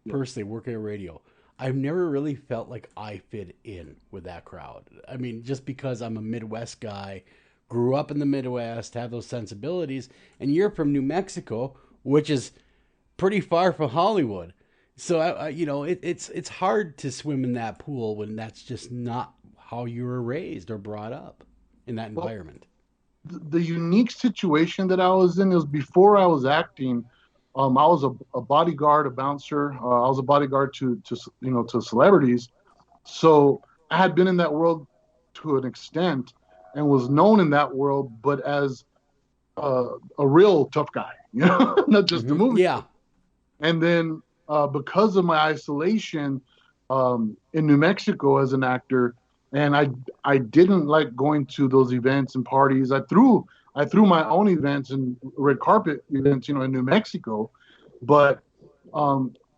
personally, working in radio, I've never really felt like I fit in with that crowd. I mean, just because I'm a Midwest guy, grew up in the Midwest, have those sensibilities, and you're from New Mexico, which is pretty far from Hollywood. So, you know, it's hard to swim in that pool when that's just not how you were raised or brought up in that environment. The unique situation that I was in is before I was acting, I was a bodyguard, a bouncer. I was a bodyguard to celebrities. So I had been in that world to an extent and was known in that world, but as a real tough guy, you know, not just the movie. Yeah. And then because of my isolation in New Mexico as an actor, and I didn't like going to those events and parties. I threw my own events and red carpet events, you know, in New Mexico. But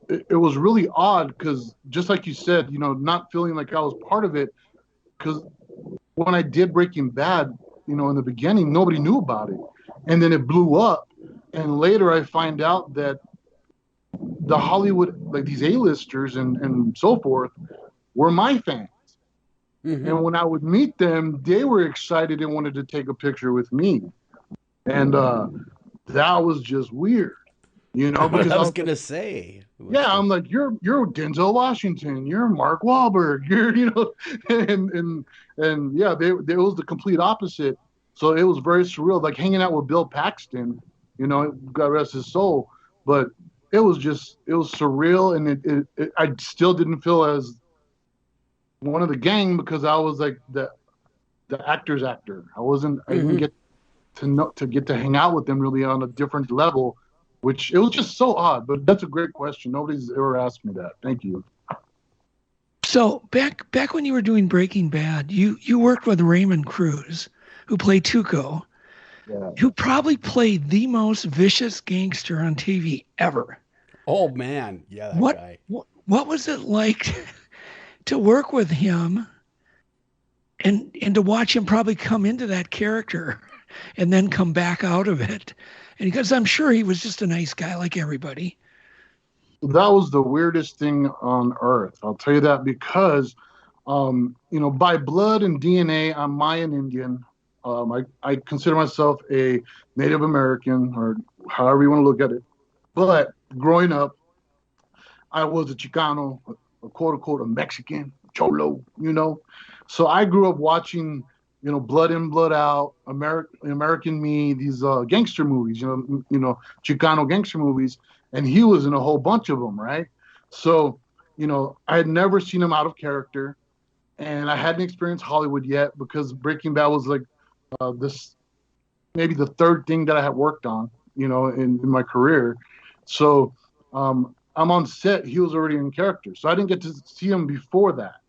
it was really odd because, just like you said, you know, not feeling like I was part of it. Because when I did Breaking Bad, you know, in the beginning, nobody knew about it. And then it blew up. And later I find out that the Hollywood, like these A-listers and so forth, were my fans. Mm-hmm. And when I would meet them, they were excited and wanted to take a picture with me. And that was just weird, you know, because I was going to say. Yeah, I'm like, you're Denzel Washington, you're Mark Wahlberg, you're, you know, and yeah, it was the complete opposite. So it was very surreal, like hanging out with Bill Paxton, you know, God rest his soul. But it was surreal, and I still didn't feel as one of the gang because I was like the actor's actor. I didn't get to hang out with them really on a different level, which it was just so odd. But that's a great question. Nobody's ever asked me that. Thank you. So back when you were doing Breaking Bad, you worked with Raymond Cruz, who played Tuco, who probably played the most vicious gangster on TV ever. Oh man, yeah, that guy. What was it like to work with him and to watch him probably come into that character and then come back out of it? And because I'm sure he was just a nice guy like everybody. That was the weirdest thing on earth. I'll tell you that because, you know, by blood and DNA, I'm Mayan Indian. I consider myself a Native American, or however you want to look at it. But growing up, I was a Chicano, a quote unquote a Mexican, Cholo, you know. So I grew up watching, you know, Blood In, Blood Out, American Me, these gangster movies, you know, Chicano gangster movies, and he was in a whole bunch of them, right? So, you know, I had never seen him out of character, and I hadn't experienced Hollywood yet because Breaking Bad was like this, maybe the third thing that I had worked on, you know, in my career. So I'm on set. He was already in character, so I didn't get to see him before that.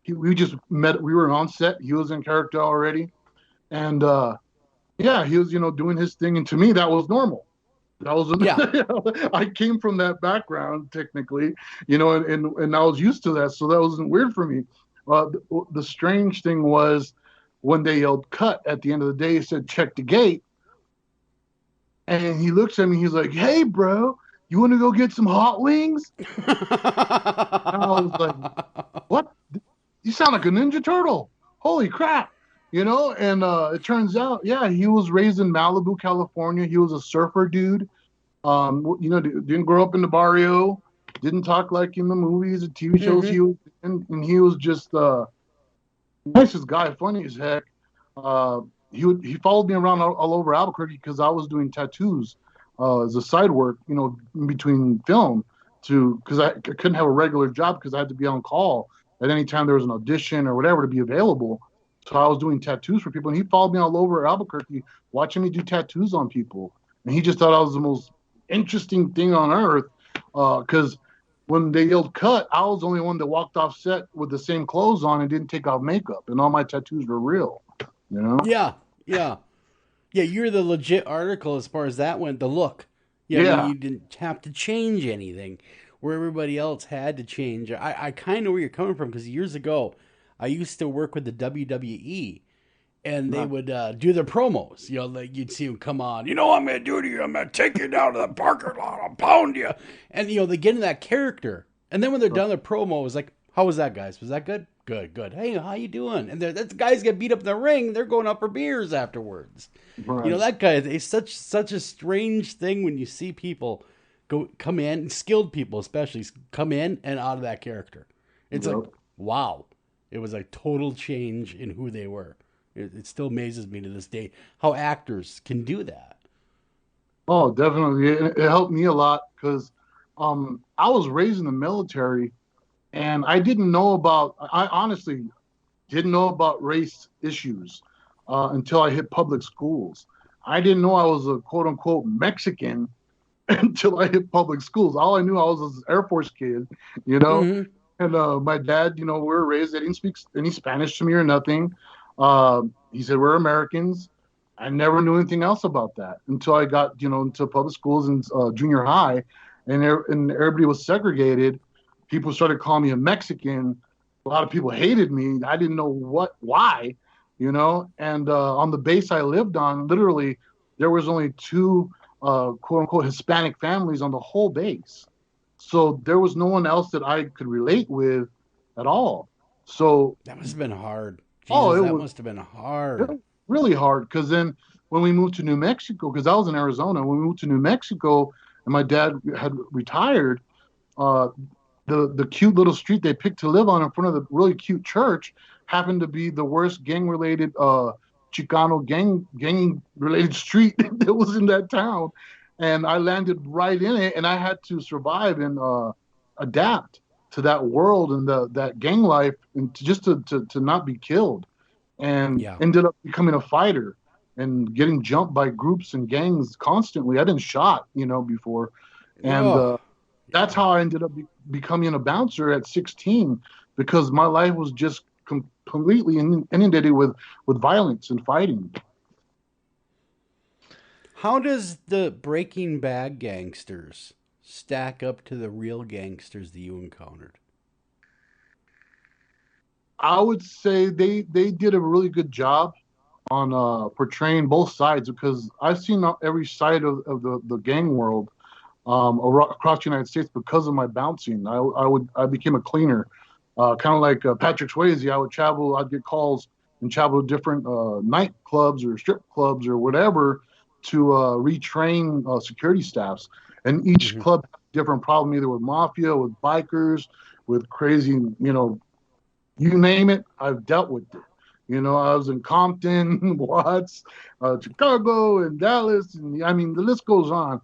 We just met. We were on set. He was in character already, and yeah, he was, you know, doing his thing. And to me, that was normal. That was, I came from that background technically, you know, and I was used to that, so that wasn't weird for me. The strange thing was when they yelled "cut" at the end of the day. He said, "Check the gate," and he looks at me. He's like, "Hey, bro, you want to go get some hot wings?" And I was like, "What? You sound like a Ninja Turtle. Holy crap." You know, and it turns out, yeah, he was raised in Malibu, California. He was a surfer dude. You know, didn't grow up in the barrio. Didn't talk like in the movies and TV shows. He was, and he was just nicest guy, funny as heck. He followed me around all over Albuquerque because I was doing tattoos as a side work, you know, in between film, because I couldn't have a regular job because I had to be on call at any time there was an audition or whatever to be available. So I was doing tattoos for people, and he followed me all over Albuquerque, watching me do tattoos on people. And he just thought I was the most interesting thing on earth, because when they yelled "cut," I was the only one that walked off set with the same clothes on and didn't take off makeup, and all my tattoos were real. You know? Yeah. You're the legit article as far as that went. The look. Yeah. You didn't have to change anything, where everybody else had to change. I kind of know where you're coming from, because years ago, I used to work with the WWE, and they would do their promos. You know, like you'd see them come on. You know what I'm going to do to you? I'm going to take you down to the parking lot. I'll pound you. And, you know, they get in that character. And then when they're done their promo, it's like, how was that, guys? Was that good? Good. Hey, how you doing? And the guys get beat up in the ring. They're going out for beers afterwards. Right. You know, that guy, it's such a strange thing when you see people come in, skilled people especially, come in and out of that character. It's like, wow. It was a total change in who they were. It still amazes me to this day how actors can do that. Oh, definitely. It helped me a lot because I was raised in the military, and I honestly didn't know about race issues until I hit public schools. I didn't know I was a quote-unquote Mexican until I hit public schools. All I knew, I was an Air Force kid, you know? Mm-hmm. And my dad, you know, we were raised, they didn't speak any Spanish to me or nothing. He said, we're Americans. I never knew anything else about that until I got, you know, into public schools and junior high, and everybody was segregated. People started calling me a Mexican. A lot of people hated me. I didn't know why, you know. And on the base I lived on, literally, there was only two quote unquote Hispanic families on the whole base. So there was no one else that I could relate with at all. So that must have been hard. Jesus, that must have been hard. Really hard. Because then when we moved to New Mexico, because I was in Arizona, when we moved to New Mexico and my dad had retired, the cute little street they picked to live on in front of the really cute church happened to be the worst gang-related, Chicano gang-related street that was in that town. And I landed right in it, and I had to survive and adapt to that world and that gang life, and to not be killed. And ended up becoming a fighter and getting jumped by groups and gangs constantly. I'd been shot, you know, before. And that's how I ended up becoming a bouncer at 16, because my life was just completely inundated with violence and fighting. How does the Breaking Bad gangsters stack up to the real gangsters that you encountered? I would say they did a really good job on portraying both sides, because I've seen every side of the gang world across the United States because of my bouncing. I became a cleaner, kind of like Patrick Swayze. I would travel, I'd get calls and travel to different nightclubs or strip clubs or whatever to retrain security staffs. And each club had a different problem, either with mafia, with bikers, with crazy, you know, You name it, I've dealt with it. You know, I was in Compton, Watts, Chicago, and Dallas, and I mean, the list goes on.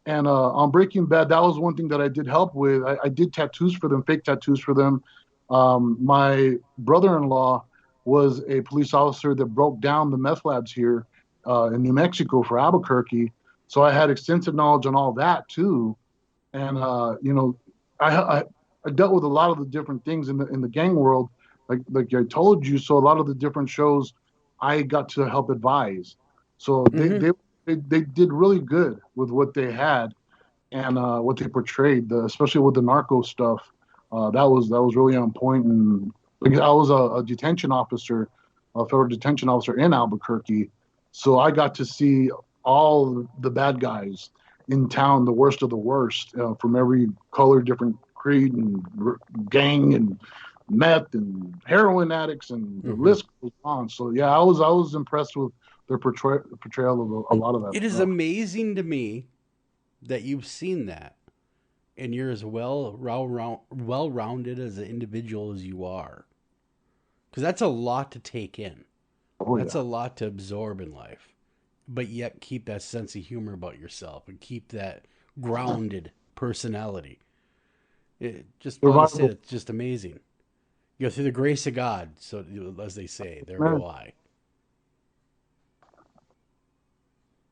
And on Breaking Bad, that was one thing that I did help with. I did tattoos for them, fake tattoos for them. My brother-in-law was a police officer that broke down the meth labs here in New Mexico for Albuquerque. So I had extensive knowledge on all that too. And you know, I dealt with a lot of the different things in the gang world, like I told you. So a lot of the different shows I got to help advise. So they did really good with what they had and what they portrayed, especially with the narco stuff. That was really on point. And because I was a detention officer, a federal detention officer in Albuquerque, so I got to see all the bad guys in town, the worst of the worst, from every color, different creed and gang and meth and heroin addicts, and the list goes on. So yeah, I was impressed with their portrayal of a lot of that. It is amazing to me that you've seen that, and you're as well-rounded as an individual as you are. Because that's a lot to take in. That's a lot to absorb in life. But yet keep that sense of humor about yourself and keep that grounded personality. It just, it's just amazing. You know, through the grace of God, so as they say, there go I.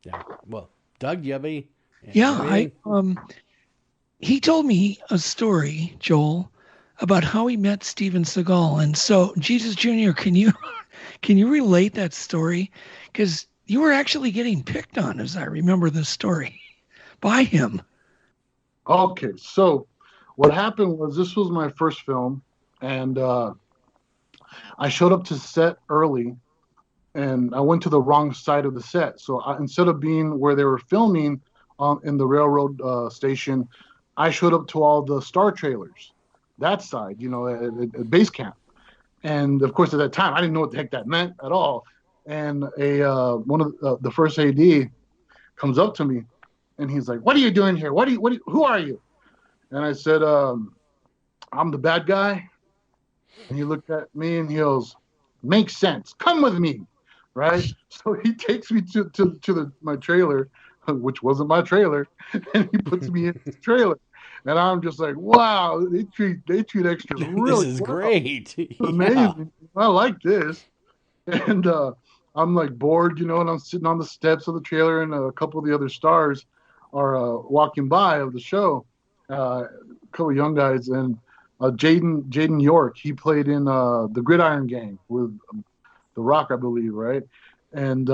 Yeah. Well, Doug, do you have any? He told me a story, Joel, about how he met Steven Seagal. And so, Jesus Jr., can you relate that story? Because you were actually getting picked on, as I remember the story, by him. Okay, so what happened was this was my first film, and I showed up to set early, and I went to the wrong side of the set. So instead of being where they were filming in the railroad station, I showed up to all the star trailers, that side, you know, at base camp. And of course, at that time, I didn't know what the heck that meant at all. And one of the first AD comes up to me, and he's like, "What are you doing here? Who are you?" And I said, "I'm the bad guy." And he looked at me and he goes, "Makes sense. Come with me." Right? So he takes me to my trailer, which wasn't my trailer, and he puts me in his trailer. And I'm just like, wow, they treat extras really This is well. great. Amazing. I like this. And I'm like bored, you know, and I'm sitting on the steps of the trailer, and a couple of the other stars are walking by of the show. A couple of young guys, and Jaden York, he played in the Gridiron Gang with The Rock, I believe, right? And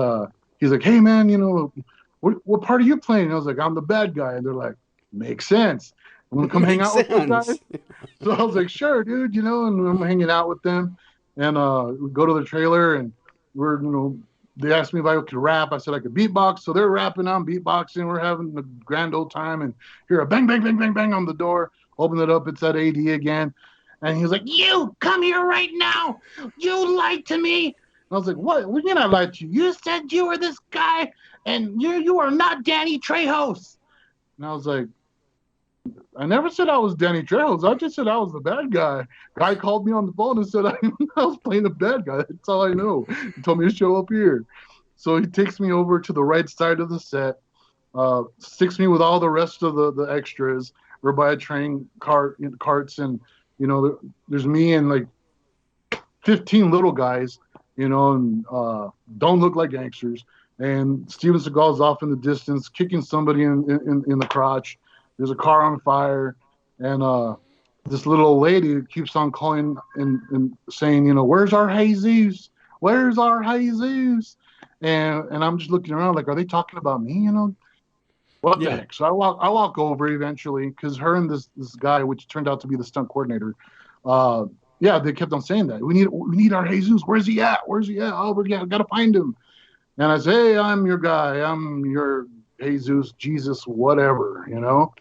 he's like, "Hey, man, you know, what part are you playing?" And I was like, "I'm the bad guy." And they're like, "Makes sense. I'm gonna come hang out with those guys." So I was like, "Sure, dude," you know, and I'm hanging out with them, and we go to the trailer, and we're, you know, they asked me if I could rap. I said I could beatbox, so they're rapping, I'm beatboxing, we're having a grand old time, and hear a bang, bang, bang, bang, bang on the door. Open it up, it's that AD again, and he's like, "You come here right now! You lied to me!" And I was like, "What? What do you mean I lied to you? You said you were this guy, and you are not Danny Trejos." And I was like, "I never said I was Danny Trejos. I just said I was the bad guy." Guy called me on the phone and said I was playing the bad guy. That's all I know. He told me to show up here. So he takes me over to the right side of the set, sticks me with all the rest of the extras. We're by a train carts, and, you know, there's me and like 15 little guys, you know, and don't look like gangsters. And Steven Seagal's off in the distance, kicking somebody in the crotch. There's a car on fire, and this little lady keeps on calling and saying, you know, "Where's our Jesus? Where's our Jesus?" And I'm just looking around like, are they talking about me? You know, what the heck? So I walk over eventually, because her and this guy, which turned out to be the stunt coordinator, they kept on saying that we need our Jesus. Where's he at? Where's he at? Oh, we gotta find him. And I say, "Hey, I'm your guy. I'm your Jesus, Jesus, whatever, you know."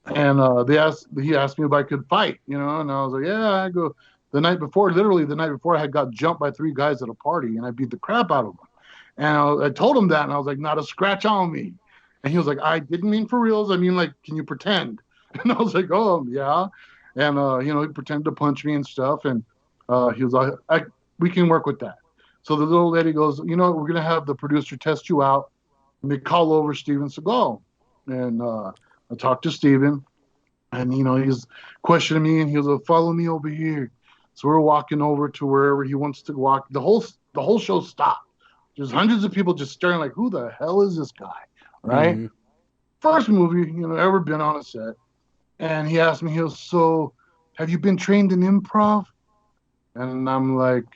And he asked me if I could fight, you know, and I was like, "Yeah." I go, literally the night before, I had got jumped by 3 guys at a party, and I beat the crap out of them. And I told him that, and I was like, "Not a scratch on me." And he was like, "I didn't mean for reals. I mean, like, can you pretend?" And I was like, "Oh, yeah." And, you know, he pretended to punch me and stuff. And He was like, we can work with that. So the little lady goes, you know what, we're going to have the producer test you out. And they call over Steven Segal. And I talked to Steven, and, you know, he's questioning me, and he was like, follow me over here. So we're walking over to wherever he wants to walk. The whole show stopped. There's hundreds of people just staring like, who the hell is this guy? Right? Mm-hmm. First movie, you know, ever been on a set. And he asked me, he was, so have you been trained in improv? And I'm like,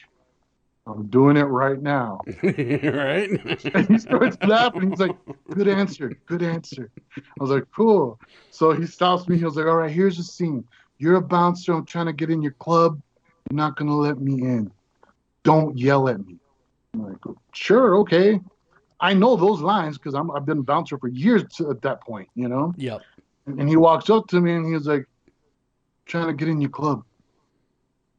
I'm doing it right now. Right? And he starts laughing. He's like, good answer. Good answer. I was like, cool. So he stops me. He was like, all right, here's the scene. You're a bouncer. I'm trying to get in your club. You're not going to let me in. Don't yell at me. I'm like, sure, okay. I know those lines because I've been a bouncer for years at that point, you know? Yep. And he walks up to me and he's like, trying to get in your club.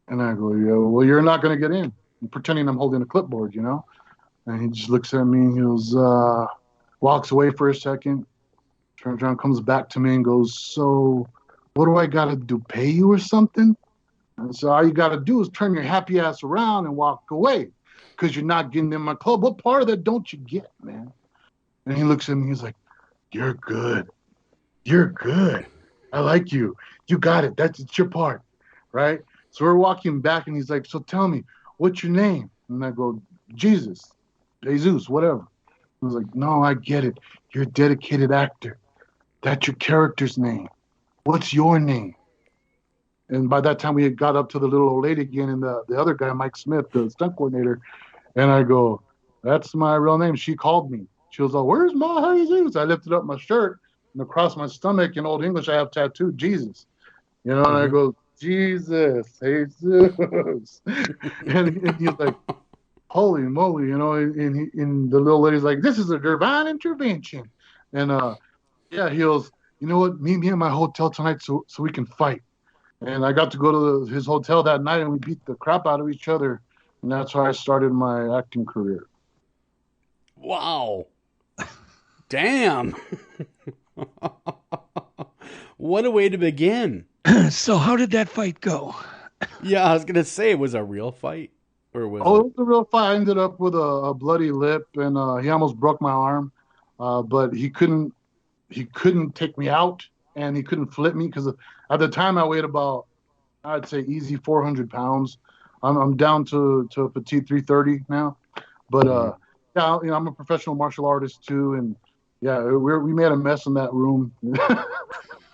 And I go, yeah, well, you're not going to get in. I'm pretending I'm holding a clipboard, you know? And he just looks at me and he goes, walks away for a second, turns around, comes back to me and goes, so what do I got to do, pay you or something? And so all you got to do is turn your happy ass around and walk away because you're not getting in my club. What part of that don't you get, man? And he looks at me, he's like, you're good. You're good. I like you. You got it. It's your part, right? So we're walking back and he's like, so tell me, what's your name? And I go, Jesus, whatever. He was like, no, I get it. You're a dedicated actor. That's your character's name. What's your name? And by that time, we had got up to the little old lady again and the other guy, Mike Smith, the stunt coordinator. And I go, that's my real name. She called me. She was like, where's my Jesus? I lifted up my shirt, and across my stomach in Old English, I have tattooed Jesus. You know, and I go, Jesus. and he's like, holy moly, you know, and the little lady's like, this is a divine intervention. And yeah, he goes, you know what, meet me at my hotel tonight so we can fight. And I got to go to his hotel that night and we beat the crap out of each other. And that's how I started my acting career. Wow. Damn. What a way to begin. So how did that fight go? Yeah, I was going to say, it was a real fight? Or was it was a real fight. I ended up with a bloody lip, and he almost broke my arm. But he couldn't take me out, and he couldn't flip me because at the time I weighed about, I'd say easy 400 pounds. I'm down to a petite 330 now. But yeah, you know, I'm a professional martial artist too, and yeah, we made a mess in that room.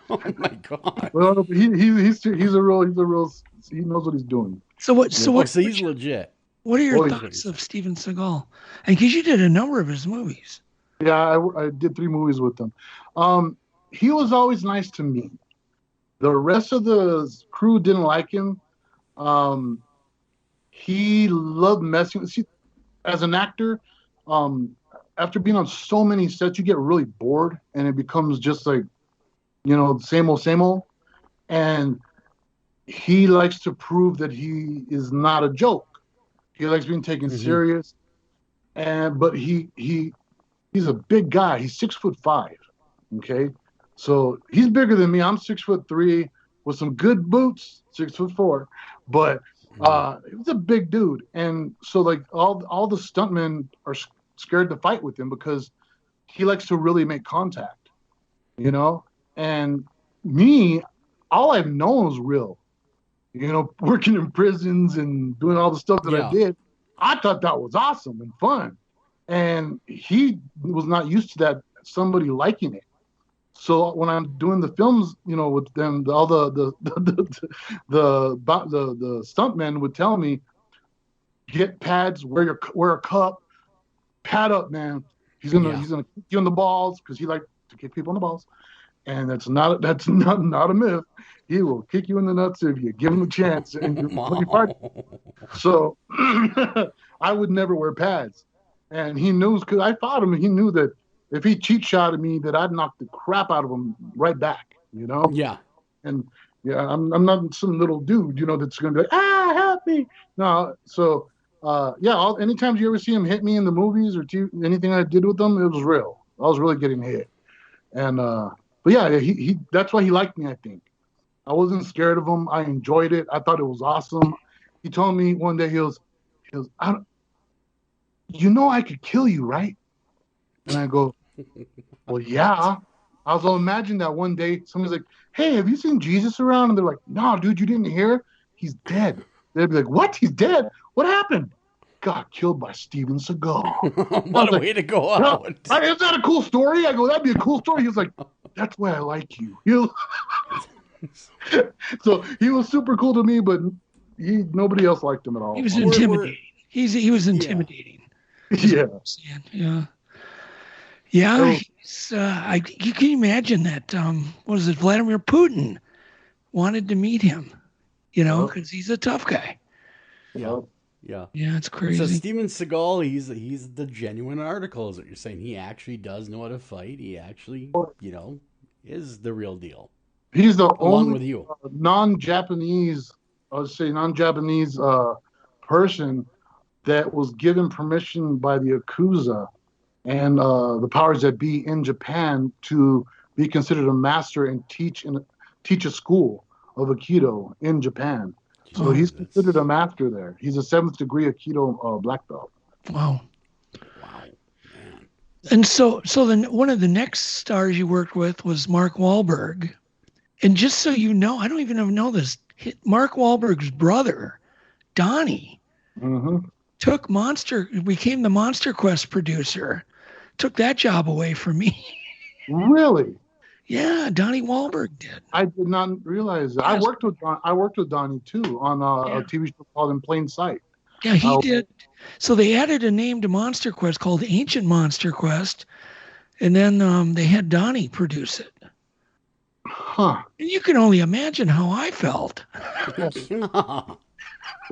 Oh my God! Well, he's a real he knows what he's doing. So he's legit. What are your thoughts of Steven Seagal? And because you did a number of his movies. Yeah, I did 3 movies with him. He was always nice to me. The rest of the crew didn't like him. He loved messing. See, as an actor, after being on so many sets, you get really bored, and it becomes just like, you know, same old. And he likes to prove that he is not a joke. He likes being taken serious. But he's a big guy. He's 6'5". Okay, so he's bigger than me. I'm 6'3" with some good boots, 6'4". But he's a big dude, and so like all the stuntmen are scared to fight with him because he likes to really make contact, you know. And me, all I've known was real, you know, working in prisons and doing all the stuff that I did. I thought that was awesome and fun, and he was not used to that, somebody liking it. So when I'm doing the films, you know, with them, all the stuntmen would tell me, get pads, wear a cup, pad up, man. He's gonna kick you in the balls because he liked to kick people in the balls, and that's not a myth. He will kick you in the nuts if you give him a chance. And so I would never wear pads, and he knew because I fought him, and he knew that if he cheat shot at me, that I'd knock the crap out of him right back, you know? Yeah. And yeah, I'm not some little dude, you know, that's going to be like, help me. No. So, yeah, anytime you ever see him hit me in the movies or anything I did with them, it was real. I was really getting hit. And, but yeah, he that's why he liked me, I think. I wasn't scared of him. I enjoyed it. I thought it was awesome. he told me one day, he goes, you know I could kill you, right? And I go, well, yeah. I was all imagine that one day somebody's like, hey, have you seen Jesus around? And they're like, no, dude, you didn't hear? He's dead. They'd be like, what? He's dead? What happened? Got killed by Steven Seagal. What a way to go out. Is that a cool story? I go, that'd be a cool story. He was like, that's why I like you. So he was super cool to me, but nobody else liked him at all. He was intimidating. He was intimidating. Yeah. Yeah. You can imagine that, what is it, Vladimir Putin wanted to meet him, because he's a tough guy. Yeah. Yeah. Yeah, it's crazy. So Steven Seagal, he's the genuine article, is what you're saying. He actually does know how to fight. He actually, is the real deal. He's the Along with you. non-Japanese person that was given permission by the Yakuza and the powers that be in Japan to be considered a master and teach a school of Aikido in Japan. So he's considered a master there. He's a 7th degree Aikido black belt. Wow. And so then one of the next stars you worked with was Mark Wahlberg. And just so you know, I don't even know this, Mark Wahlberg's brother, Donnie, became the Monster Quest producer. Took that job away from me. Really? Yeah, Donnie Wahlberg did. I did not realize that. Yes. I worked with Donnie too on a TV show called In Plain Sight. Yeah, he did. So they added a name to Monster Quest called Ancient Monster Quest, and then they had Donnie produce it. Huh. And you can only imagine how I felt. It's a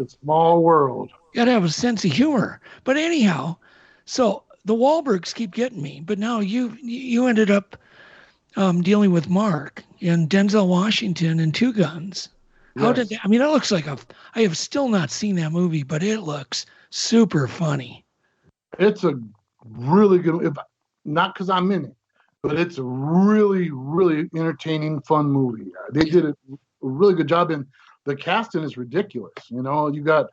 small world. You gotta have a sense of humor. But anyhow, so the Wahlbergs keep getting me, but now you ended up dealing with Mark and Denzel Washington and Two Guns. How did that? I mean, it looks like I have still not seen that movie, but it looks super funny. It's a really good, not because I'm in it, but it's a really, really entertaining, fun movie. They did a really good job, and the casting is ridiculous. You got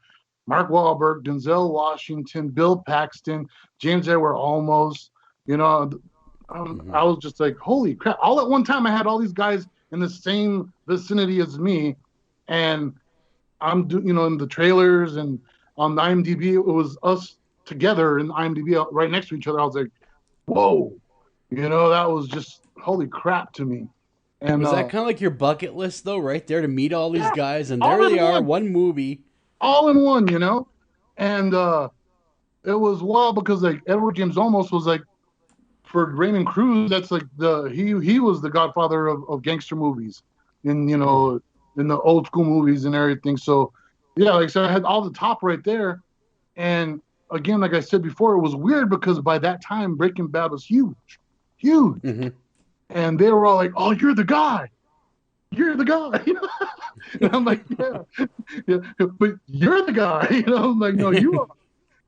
Mark Wahlberg, Denzel Washington, Bill Paxton, James Edward Olmos. I was just like, holy crap. All at one time, I had all these guys in the same vicinity as me. And I'm in the trailers and on the IMDb, it was us together in IMDb right next to each other. I was like, whoa, that was just holy crap to me. And was that kind of like your bucket list though, right there to meet all these guys? And there they are, one movie. All in one, and it was wild because like Edward James Olmos was like, for Raymond Cruz, that's like he was the godfather of gangster movies in the old school movies and everything. So yeah, like I said, I had all the top right there. And again, like I said before, it was weird because by that time Breaking Bad was huge. And they were all like, oh, you're the guy. And I'm like, yeah, but you're the guy. I'm like, no, you are.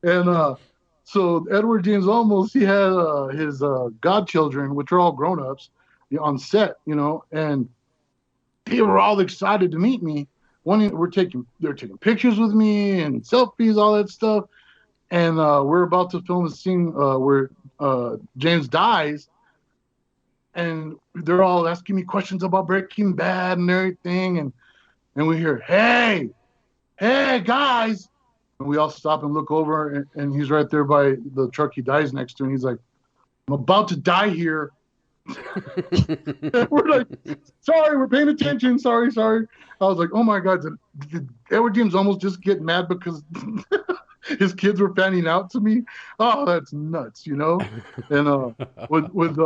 And so Edward James Olmos, he had his godchildren, which are all grown-ups, on set, and they were all excited to meet me. They're taking pictures with me and selfies, all that stuff. And we're about to film a scene where James dies, and they're all asking me questions about Breaking Bad and everything. And we hear, hey, guys. And we all stop and look over, and he's right there by the truck he dies next to. And he's like, I'm about to die here. We're like, sorry, we're paying attention. Sorry. I was like, oh my God, did Edward James almost just get mad because his kids were fanning out to me? Oh, that's nuts, And with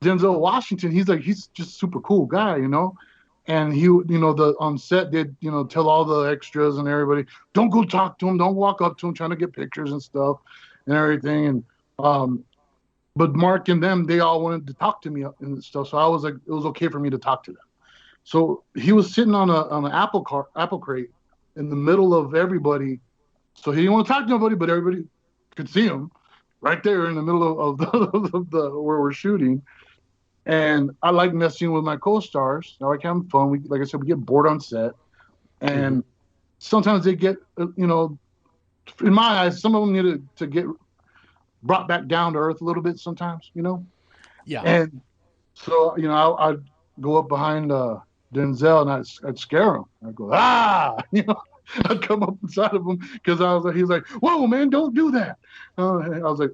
Denzel Washington, he's just super cool guy, And he, on set did, tell all the extras and everybody, don't go talk to him, don't walk up to him trying to get pictures and stuff and everything. And but Mark and them, they all wanted to talk to me and stuff. So I was like, it was okay for me to talk to them. So he was sitting on an apple crate in the middle of everybody. So he didn't want to talk to nobody, but everybody could see him right there in the middle of the where we're shooting. And I like messing with my co-stars. I like having fun. Like I said, we get bored on set. And sometimes they get, in my eyes, some of them need to get brought back down to earth a little bit sometimes, Yeah. And so, I'd go up behind Denzel and I'd scare him. I'd go, I'd come up inside of him because he was like, whoa, man, don't do that. I was like,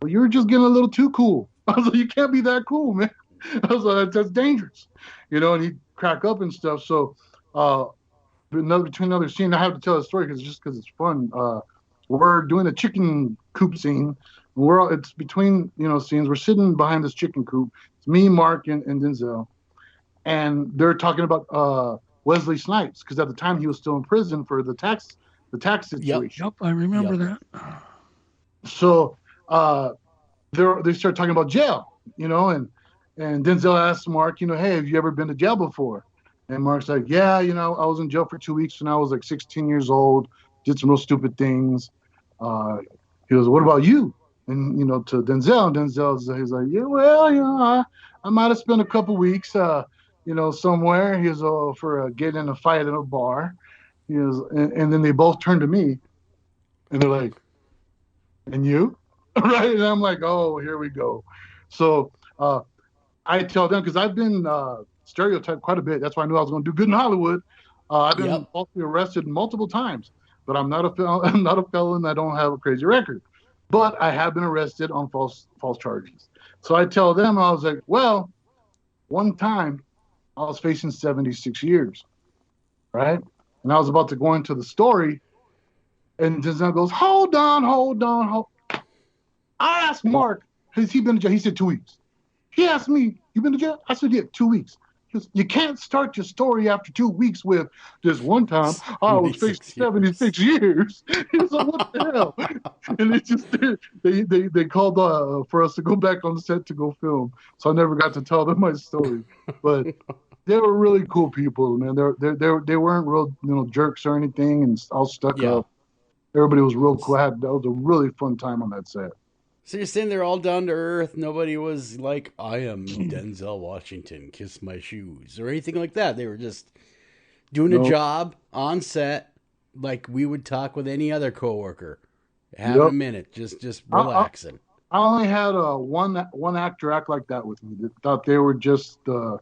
well, you're just getting a little too cool. I was like, you can't be that cool, man. I was like, that's dangerous, and he'd crack up and stuff. So, between another scene, I have to tell a story because it's fun. We're doing a chicken coop scene. It's between scenes. We're sitting behind this chicken coop. It's me, Mark, and Denzel, and they're talking about Wesley Snipes because at the time he was still in prison for the tax situation. Yep, I remember that. So they start talking about jail, and Denzel asked Mark, hey, have you ever been to jail before? And Mark's like, yeah, I was in jail for 2 weeks when I was like 16 years old, did some real stupid things. He goes, what about you? And, to Denzel, and he's like, yeah, well, I might have spent a couple weeks, somewhere. He goes, for getting in a fight in a bar. He goes, and then they both turn to me, and they're like, and you? Right? And I'm like, oh, here we go. So I tell them, because I've been stereotyped quite a bit. That's why I knew I was going to do good in Hollywood. I've been falsely arrested multiple times, but I'm not a felon. I don't have a crazy record. But I have been arrested on false charges. So I tell them, I was like, well, one time I was facing 76 years, right? And I was about to go into the story, and Denzel goes, hold on. I asked Mark, has he been to jail? He said 2 weeks. He asked me, you been to jail? I said, yeah, 2 weeks. He goes, you can't start your story after 2 weeks with this one time I was facing 76 years. He was like, what the hell? And they called for us to go back on the set to go film. So I never got to tell them my story. But they were really cool people, man. They weren't real jerks or anything and all stuck up. Everybody was real cool. That was a really fun time on that set. So you're saying they're all down to earth. Nobody was like, I am Denzel Washington, kiss my shoes, or anything like that. They were just doing a job on set like we would talk with any other coworker. Having a minute, just relaxing. I only had one actor act like that with me. They thought they were just the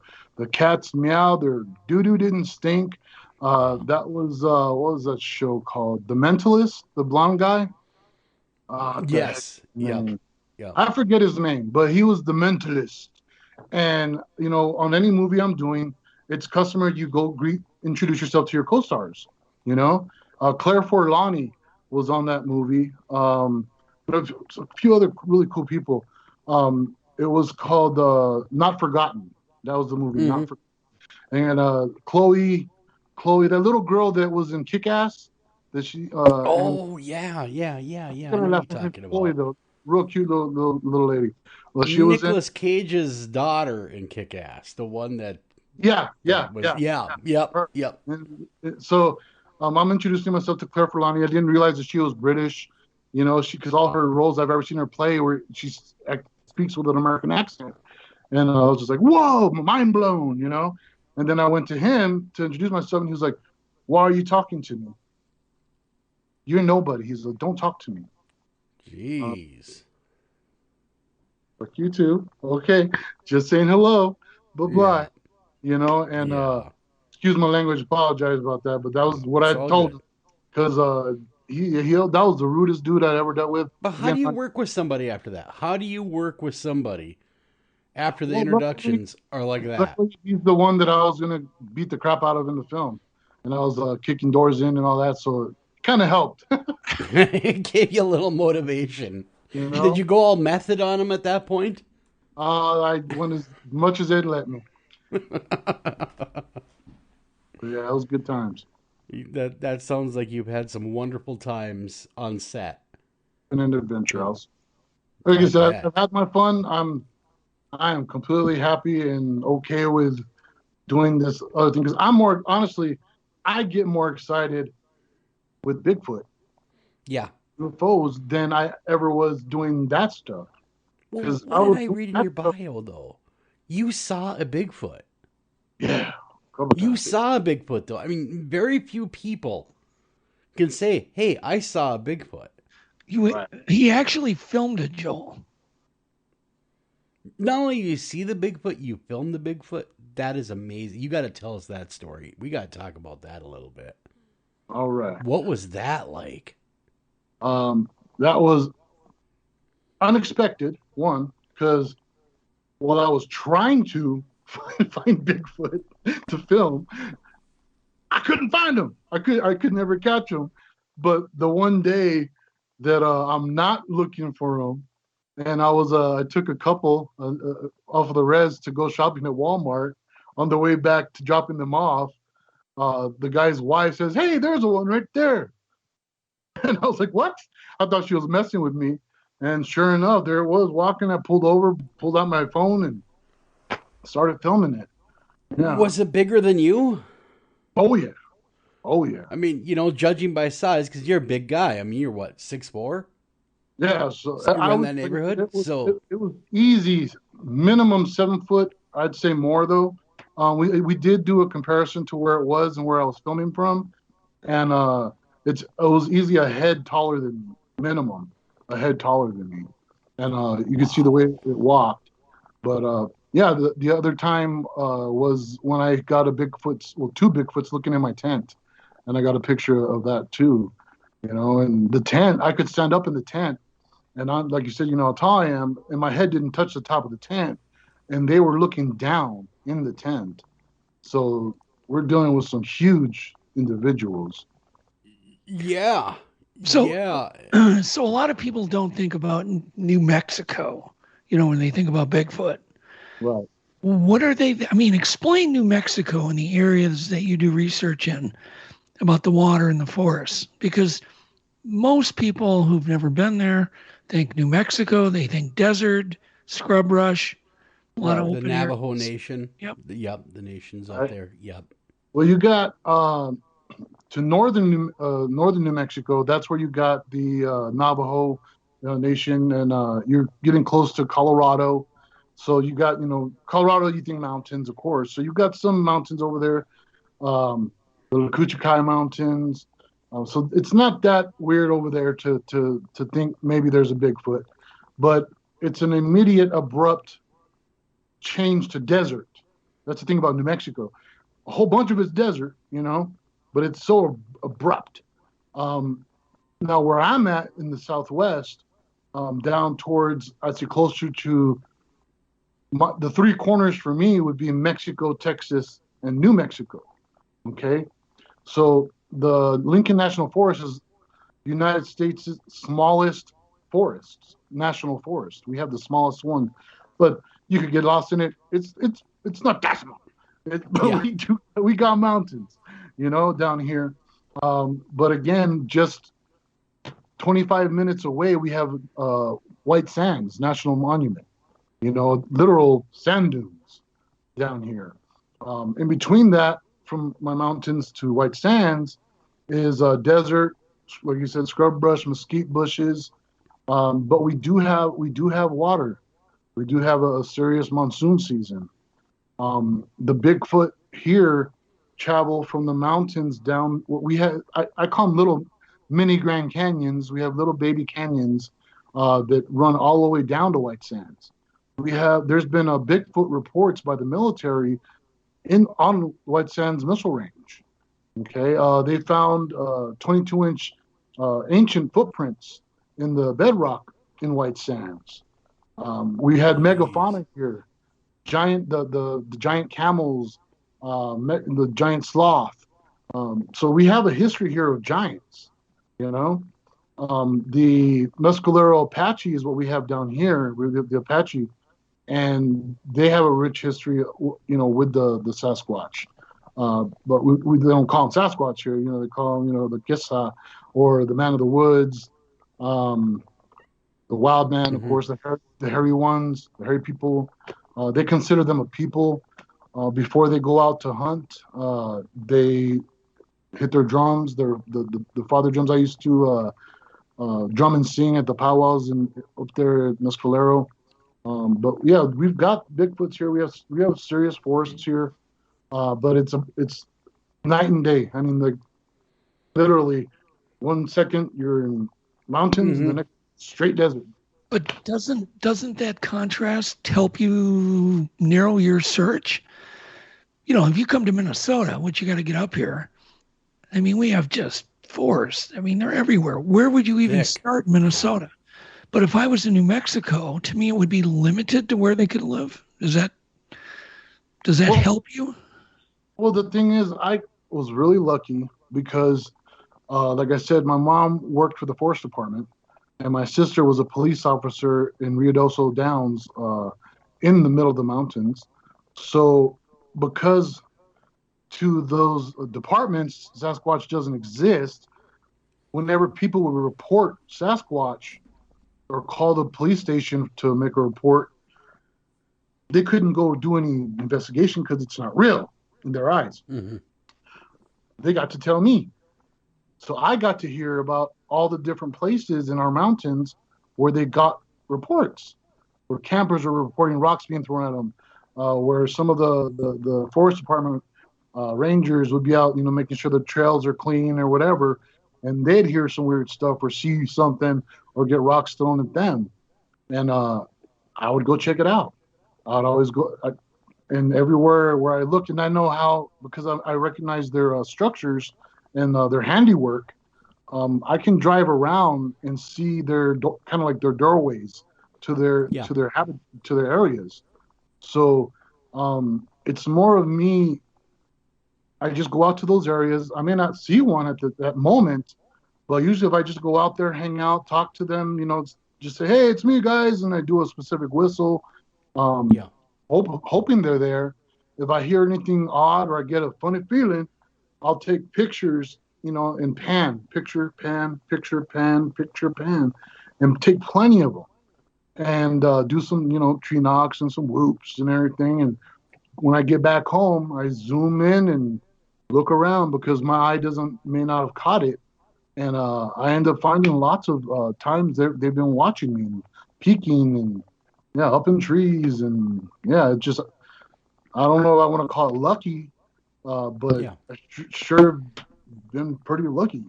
cat's meow. Their doo-doo didn't stink. That was, what was that show called? The Mentalist, the blonde guy? Yes. Yeah. I forget his name, but he was the Mentalist. And, on any movie I'm doing, it's customary you go introduce yourself to your co-stars, Claire Forlani was on that movie. But a few other really cool people. It was called Not Forgotten. That was the movie, Not Forgotten. And Chloe, that little girl that was in Kick-Ass, that she. Yeah. I know what you're talking about. Chloe, the real cute little lady. Well, she Nicolas Cage's daughter in Kick-Ass, the one that. Yep. And so, I'm introducing myself to Claire Forlani. I didn't realize that she was British. Because all her roles I've ever seen her play, where she speaks with an American accent, and I was just like, whoa, mind blown, And then I went to him to introduce myself, and he was like, why are you talking to me? You're nobody. He's like, don't talk to me. Jeez. Fuck you too. Okay, just saying hello. Bye-bye. And excuse my language. Apologize about that, but that was what I told him because that was the rudest dude I ever dealt with. But how do you work with somebody after that? How do you work with somebody after the introductions are like that? He's the one that I was going to beat the crap out of in the film. And I was kicking doors in and all that, so it kind of helped. It gave you a little motivation. Did you go all method on him at that point? I went as much as they'd let me. Yeah, it was good times. That sounds like you've had some wonderful times on set. And an adventure house. Like I said, I've had my fun. I am completely happy and okay with doing this other thing because I get more excited with Bigfoot. Yeah. UFOs than I ever was doing that stuff. Well, what did I read in your bio though? You saw a Bigfoot. Yeah. You saw a Bigfoot, though. I mean, very few people can say, "Hey, I saw a Bigfoot." He actually filmed it, Joel. Not only you see the Bigfoot, you film the Bigfoot. That is amazing. You got to tell us that story. We got to talk about that a little bit. All right. What was that like? That was unexpected, one, because while I was trying to find Bigfoot to film, I couldn't find him. I could never catch him. But the one day that I'm not looking for him, and I took a couple off of the res to go shopping at Walmart. On the way back to dropping them off, the guy's wife says, "Hey, there's one right there." And I was like, "What?" I thought she was messing with me. And sure enough, there it was walking. I pulled over, pulled out my phone, and started filming it. Yeah. Was it bigger than you? Oh, yeah. Oh, yeah. I mean, judging by size, because you're a big guy. I mean, you're what, 6'4"? Yeah. So you're in that neighborhood? It was easy. Minimum 7 foot. I'd say more, though. We did do a comparison to where it was and where I was filming from. And it was easy a head taller than me, minimum. A head taller than me. And you could see the way it walked. But yeah, the other time was when I got two Bigfoots looking in my tent. And I got a picture of that too. And the tent, I could stand up in the tent. And like you said, how tall I am, and my head didn't touch the top of the tent. And they were looking down in the tent. So we're dealing with some huge individuals. Yeah. So, yeah. So a lot of people don't think about New Mexico, when they think about Bigfoot. Right. What are they? I mean, explain New Mexico and the areas that you do research in about the water and the forests, because most people who've never been there think New Mexico, they think desert, scrub brush, a lot of the open Navajo areas. Nation. Yep. The nation's out there. Yep. Well, you got to northern New Mexico. That's where you got the Navajo Nation, and you're getting close to Colorado. So you got, Colorado, you think mountains, of course. So you've got some mountains over there, the Kuchikai Mountains. So it's not that weird over there to think maybe there's a Bigfoot, but it's an immediate, abrupt change to desert. That's the thing about New Mexico. A whole bunch of it's desert, but it's so abrupt. Now, where I'm at in the Southwest, down towards, I'd say closer to the three corners for me would be Mexico, Texas, and New Mexico. Okay. So the Lincoln National Forest is the United States' smallest national forest. We have the smallest one, but you could get lost in it. It's not that small. But we got mountains, down here. But again, just 25 minutes away, we have White Sands National Monument, literal sand dunes down here. In between that, from my mountains to White Sands, is a desert, like you said, scrub brush, mesquite bushes. But we do have water. We do have a serious monsoon season. The Bigfoot here travel from the mountains down. What we have, I call them little mini Grand Canyons. We have little baby canyons that run all the way down to White Sands. There's been a Bigfoot reports by the military on White Sands Missile Range. Okay, they found 22-inch ancient footprints in the bedrock in White Sands. We had megafauna here, the giant camels, the giant sloth. So we have a history here of giants. The Mescalero Apache is what we have down here. The Apache, and they have a rich history, with the Sasquatch. But we don't call them Sasquatch here. They call them, the Kissa or the Man of the Woods, the Wild Man, of course, the hairy ones, the hairy people. They consider them a people. Before they go out to hunt, they hit their drums. The father drums I used to drum and sing at the powwows up there at Mescalero. But yeah, we've got Bigfoots here. We have serious forests here, but it's night and day. I mean, literally, 1 second you're in mountains, and the next straight desert. But doesn't that contrast help you narrow your search? If you come to Minnesota, what you got to get up here, I mean, we have just forests. I mean, they're everywhere. Where would you even start in Minnesota? But if I was in New Mexico, to me, it would be limited to where they could live. Does that help you? Well, the thing is, I was really lucky because, like I said, my mom worked for the Forest Department, and my sister was a police officer in Ruidoso Downs in the middle of the mountains. So because to those departments, Sasquatch doesn't exist, whenever people would report Sasquatch or call the police station to make a report, they couldn't go do any investigation because it's not real in their eyes. They got to tell me. So I got to hear about all the different places in our mountains where they got reports, where campers were reporting rocks being thrown at them, where some of the forest department rangers would be out, making sure the trails are clean or whatever, and they'd hear some weird stuff or see something or get rocks thrown at them. And I would go check it out. I'd always go, and everywhere where I looked, and I know how, because I recognize their structures and their handiwork, I can drive around and see their kind of like their doorways to their areas. So it's more of me. I just go out to those areas. I may not see one at that moment, but usually if I just go out there, hang out, talk to them, just say, hey, it's me, guys, and I do a specific whistle, hoping they're there. If I hear anything odd or I get a funny feeling, I'll take pictures, and picture, pan, and take plenty of them, and do some, tree knocks and some whoops and everything. And when I get back home, I zoom in and look around because my eye may not have caught it. And I end up finding lots of times they've been watching me and peeking and up in trees. And it just, I don't know if I want to call it lucky, but I sure been pretty lucky.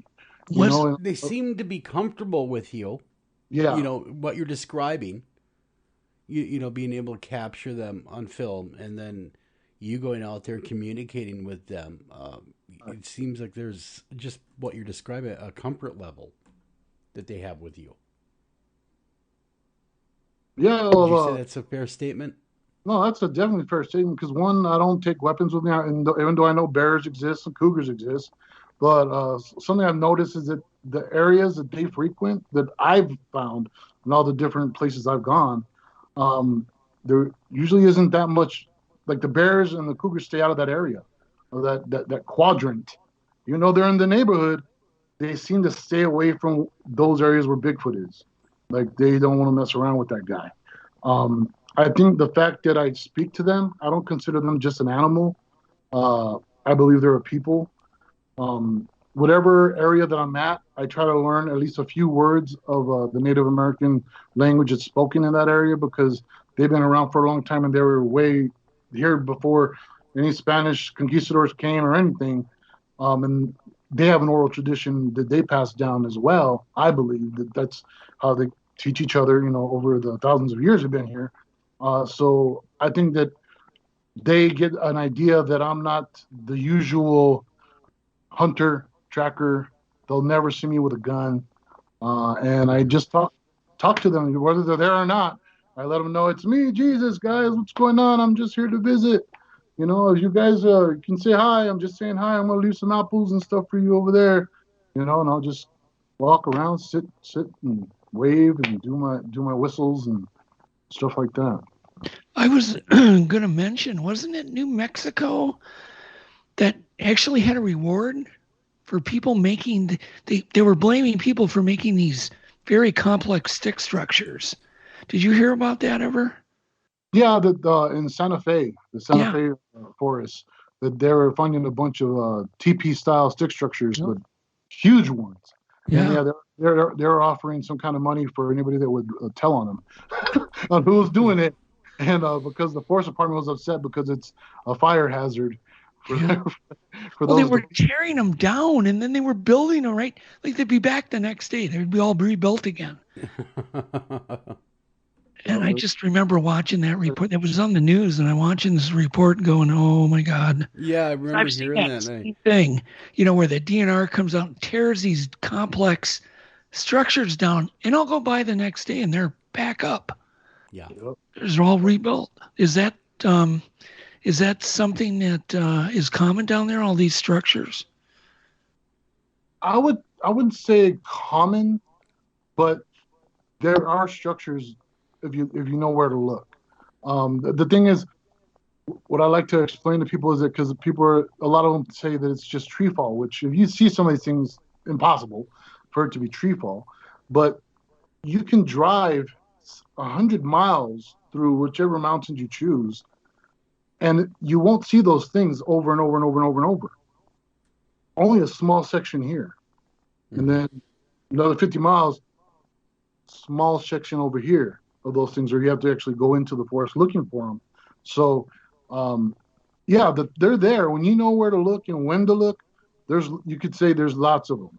They seem to be comfortable with you. Yeah. What you're describing, being able to capture them on film and then you going out there communicating with them. It seems like there's just what you're describing, a comfort level that they have with you. Yeah. Would you say that's a fair statement? No, that's a definitely fair statement because one, I don't take weapons with me, even though I know bears exist and cougars exist. But something I've noticed is that the areas that they frequent, that I've found in all the different places I've gone, there usually isn't that much. Like the bears and the cougars stay out of that area, or that quadrant. They're in the neighborhood. They seem to stay away from those areas where Bigfoot is. Like they don't want to mess around with that guy. I think the fact that I speak to them, I don't consider them just an animal. I believe they're a people. Whatever area that I'm at, I try to learn at least a few words of the Native American language that's spoken in that area because they've been around for a long time and they were way here before any Spanish conquistadors came or anything. And they have an oral tradition that they pass down as well. I believe that's how they teach each other, over the thousands of years they've been here. So I think that they get an idea that I'm not the usual hunter, tracker. They'll never see me with a gun. And I just talk to them, whether they're there or not. I let them know it's me, Jesus, guys. What's going on? I'm just here to visit. If you guys can say hi, I'm just saying hi. I'm going to leave some apples and stuff for you over there. And I'll just walk around, sit and wave and do my whistles and stuff like that. I was going to mention, wasn't it New Mexico that actually had a reward for people making, they were blaming people for making these very complex stick structures. Did you hear about that ever? Yeah, in Santa Fe, the Santa Fe forest, that they were finding a bunch of teepee style stick structures, but huge ones. Yeah, and they're offering some kind of money for anybody that would tell on them on who was doing it. And because the forest department was upset because it's a fire hazard, Yeah. For Well, they those were tearing them down, and then they were building them, right? Like they'd be back the next day. They'd be all rebuilt again. And I just remember watching that report. It was on the news, and I'm watching this report going, oh, my God. Yeah, I remember I've seen hearing that that. same thing, where the DNR comes out and tears these complex structures down, and I'll go by the next day, and they're back up. Yeah. They're all rebuilt. Is that something that is common down there, all these structures? I wouldn't say common, but there are structures if you know where to look. The thing is, what I like to explain to people is that because a lot of them say that it's just tree fall, which if you see some of these things, impossible for it to be tree fall. But you can drive 100 miles through whichever mountains you choose, and you won't see those things over and over and over and over and over. Only a small section here. And then another 50 miles, small section over here of those things, or you have to actually go into the forest looking for them. So, they're there. When you know where to look and when to look, you could say there's lots of them.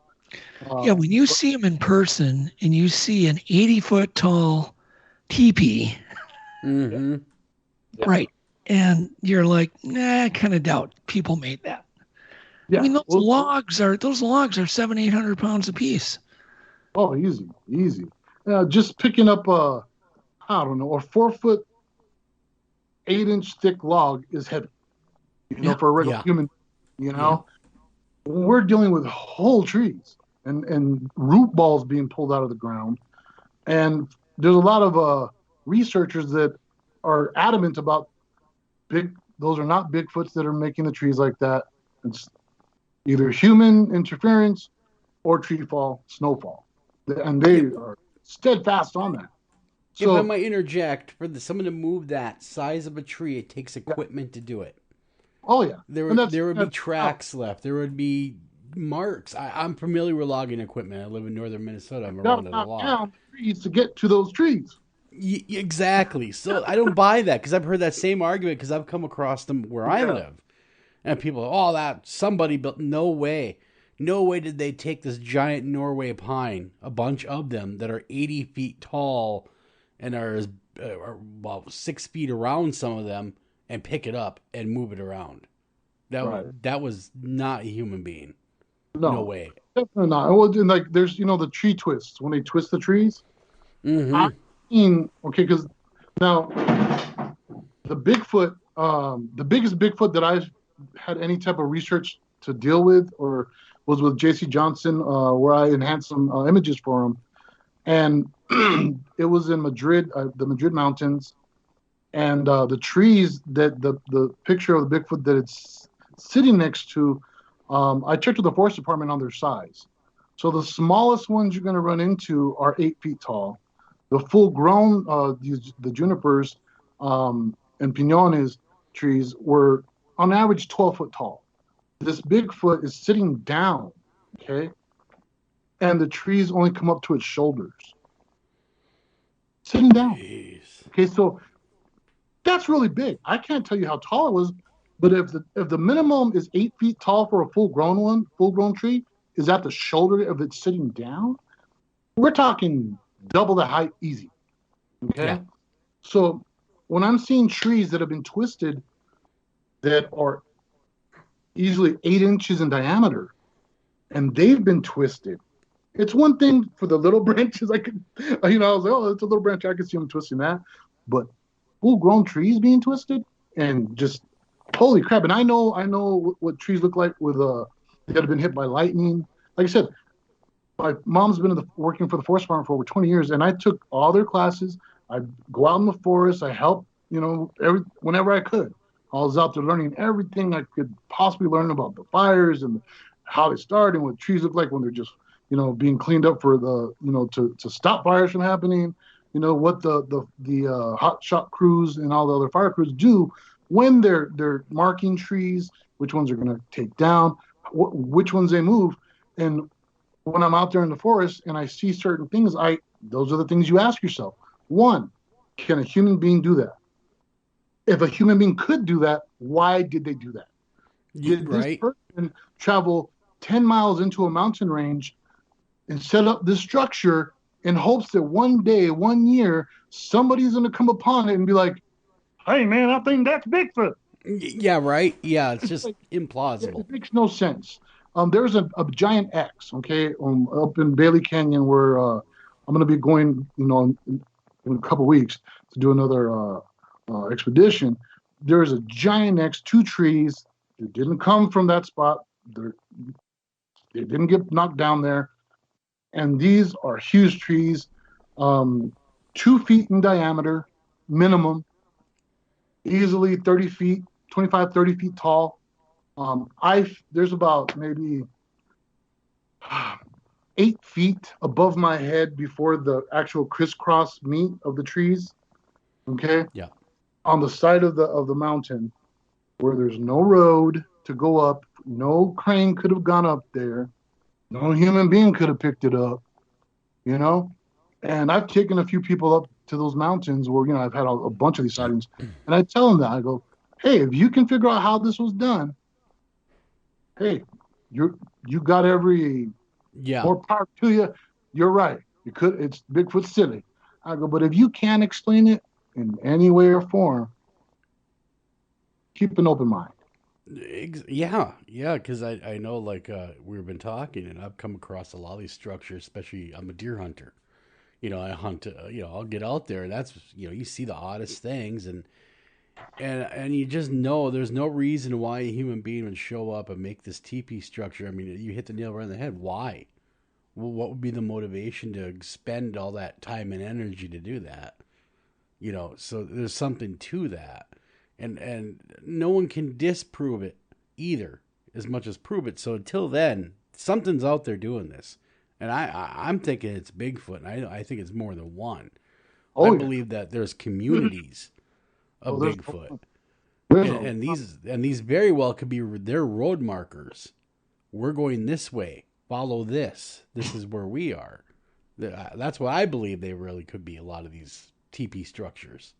When you see them in person and you see an 80-foot tall teepee, right, and you're like, nah, I kind of doubt people made that. Yeah. I mean, those logs are 700-800 pounds apiece. Oh, easy. Just picking up a 4-foot, 8-inch thick log is heavy. For a regular human. When we're dealing with whole trees and root balls being pulled out of the ground, and there's a lot of researchers that are adamant about those are not Bigfoots that are making the trees like that. It's either human interference or tree fall, snowfall. And they are steadfast on that. So, if I might interject, for someone to move that size of a tree, it takes equipment to do it. Oh, yeah. There would be tracks left. There would be marks. I'm familiar with logging equipment. I live in northern Minnesota. I'm around it a lot. Down trees to get to those trees. Exactly. So I don't buy that because I've heard that same argument because I've come across them where I live. And people are, that somebody built. No way. No way did they take this giant Norway pine, a bunch of them that are 80 feet tall and are 6 feet around, some of them, and pick it up and move it around. That was not a human being. No way. Definitely not. Well, and there's the tree twists when they twist the trees. I've seen because now the Bigfoot, the biggest Bigfoot that I've had any type of research to deal with was with J.C. Johnson, where I enhanced some images for him, and it was in Madrid, the Madrid Mountains, and the trees that the picture of the Bigfoot that it's sitting next to, I checked with the forest department on their size. So the smallest ones you're going to run into are 8 feet tall. The full-grown, the junipers and piñones trees were on average 12 foot tall. This Bigfoot is sitting down, okay? And the trees only come up to its shoulders. Sitting down. Jeez. Okay, so that's really big. I can't tell you how tall it was, but if the minimum is 8 feet tall for a full-grown tree, is at the shoulder of it sitting down, we're talking double the height easy. Okay? Yeah. So when I'm seeing trees that have been twisted that are easily 8 inches in diameter, and they've been twisted. It's one thing for the little branches. I was like, it's a little branch. I can see them twisting that. But full-grown trees being twisted and just holy crap. And I know what trees look like with that have been hit by lightning. Like I said, my mom's been working for the forest farm for over 20 years, and I took all their classes. I go out in the forest. I help, whenever I could. I was out there learning everything I could possibly learn about the fires and how they start and what trees look like when they're just, being cleaned up for the, to stop fires from happening. What the hot shot crews and all the other fire crews do when they're marking trees, which ones are going to take down, which ones they move. And when I'm out there in the forest and I see certain things, those are the things you ask yourself. One, can a human being do that? If a human being could do that, why did they do that? Did Right. this person travel 10 miles into a mountain range and set up this structure in hopes that one day, 1 year, somebody's going to come upon it and be like, hey, man, I think that's Bigfoot. Yeah, right. Yeah, it's just implausible. It makes no sense. There's a giant X, okay, up in Bailey Canyon where I'm going to be going, in a couple weeks to do another expedition. There's a giant X, 2 trees that didn't come from that spot. They didn't get knocked down there. And these are huge trees, 2 feet in diameter, minimum, easily 30 feet, 25, 30 feet tall. There's about maybe 8 feet above my head before the actual crisscross meet of the trees. Okay. Yeah. On the side of the mountain, where there's no road to go up, no crane could have gone up there, no human being could have picked it up, And I've taken a few people up to those mountains where I've had a bunch of these sightings, and I tell them that I go, hey, if you can figure out how this was done, hey, you got every more power to you. You're right. It's Bigfoot silly. I go, but if you can't explain it in any way or form, keep an open mind. Yeah, because I know, like, we've been talking, and I've come across a lot of these structures, especially I'm a deer hunter. I hunt, I'll get out there, and that's, you see the oddest things, and you just know there's no reason why a human being would show up and make this teepee structure. I mean, you hit the nail right on the head. Why? Well, what would be the motivation to spend all that time and energy to do that? So there's something to that. And no one can disprove it either as much as prove it. So until then, something's out there doing this. And I'm thinking it's Bigfoot, and I think it's more than one. I believe that there's communities of Bigfoot. And these very well could be their road markers. We're going this way. Follow this. This is where we are. That's what I believe they really could be, a lot of these teepee structures.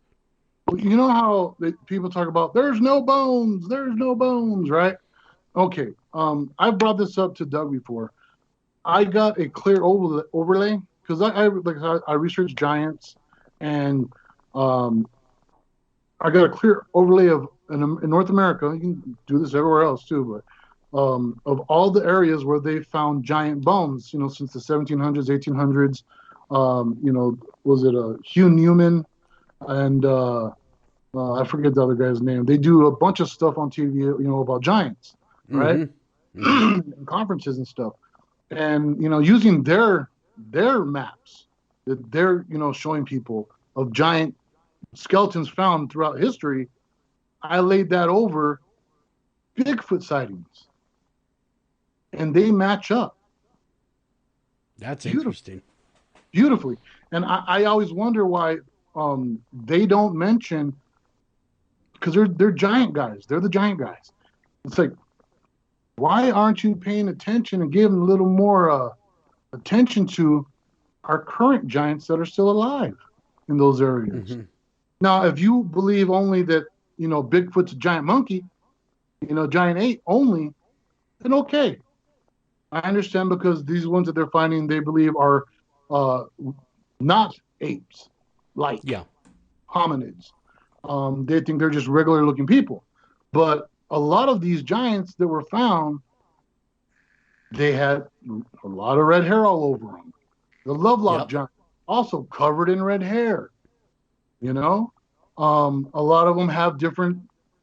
You know how people talk about there's no bones, right? Okay. I've brought this up to Doug before. I got a clear overlay because I researched giants, and I got a clear overlay of in North America. You can do this everywhere else too, but of all the areas where they found giant bones, since the 1700s, 1800s. Was it Hugh Newman and I forget the other guy's name. They do a bunch of stuff on TV, about giants, right? Mm-hmm. Conferences and stuff. And, using their maps that they're, showing people of giant skeletons found throughout history, I laid that over Bigfoot sightings. And they match up. That's interesting. Beautifully. And I always wonder why they don't mention, because they're giant guys. They're the giant guys. It's like, why aren't you paying attention and giving a little more attention to our current giants that are still alive in those areas? Mm-hmm. Now, if you believe only that, Bigfoot's a giant monkey, giant ape only, then okay. I understand, because these ones that they're finding, they believe are not apes, like hominids. They think they're just regular looking people. But a lot of these giants that were found, they had a lot of red hair all over them. The Lovelock giant, also covered in red hair. A lot of them have different,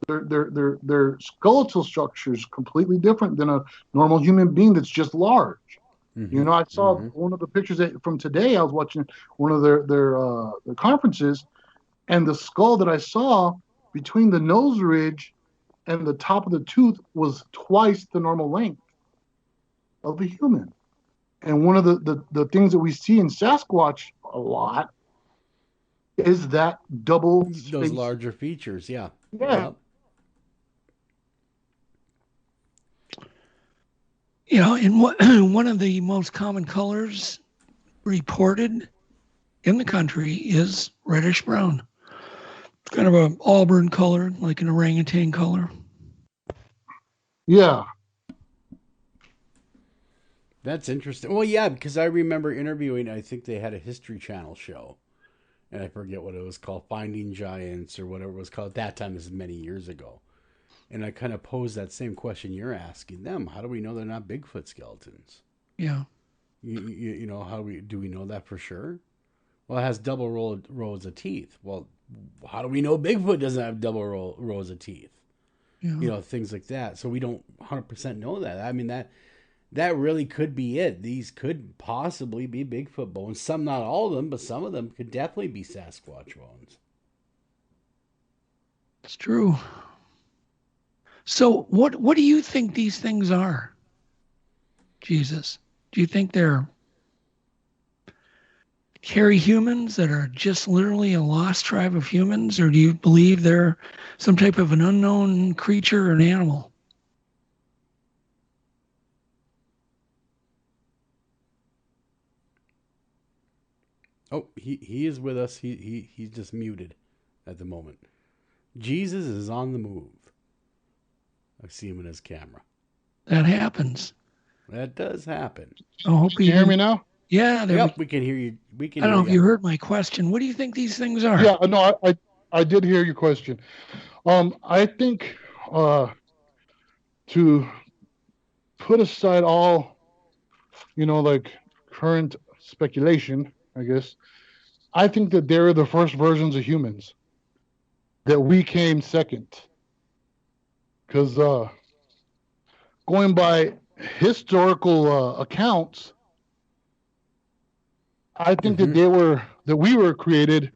their skeletal structures completely different than a normal human being that's just large. Mm-hmm. I saw one of the pictures from today. I was watching one of their conferences, and the skull that I saw between the nose ridge and the top of the tooth was twice the normal length of a human. And one of the things that we see in Sasquatch a lot is that double space. Those larger features, Yeah. In one of the most common colors reported in the country is reddish brown. It's kind of an auburn color, like an orangutan color. Yeah. That's interesting. Well, yeah, because I remember interviewing, I think they had a History Channel show, and I forget what it was called, Finding Giants or whatever it was called. At that time, this is many years ago. And I kind of posed that same question you're asking them. How do we know they're not Bigfoot skeletons? Yeah. You know, do we know that for sure? Well, it has double rows of teeth. Well, how do we know Bigfoot doesn't have double rows of teeth? Yeah. You know, things like that. So we don't 100% know that. I mean, that really could be it. These could possibly be Bigfoot bones. Some, not all of them, but some of them could definitely be Sasquatch bones. It's true. So what do you think these things are, Jesus? Do you think they're hairy humans that are just literally a lost tribe of humans, or do you believe they're some type of an unknown creature or an animal? Oh, he is with us. He's just muted at the moment. Jesus is on the move. I see him in his camera. That happens. That does happen. I hope you hear me now? Yeah, we can hear you. We can. I don't know if you heard my question. What do you think these things are? Yeah, no, I did hear your question. I think to put aside all, like current speculation, I guess, I think that they're the first versions of humans. That we came second. Because going by historical accounts, I think that we were created,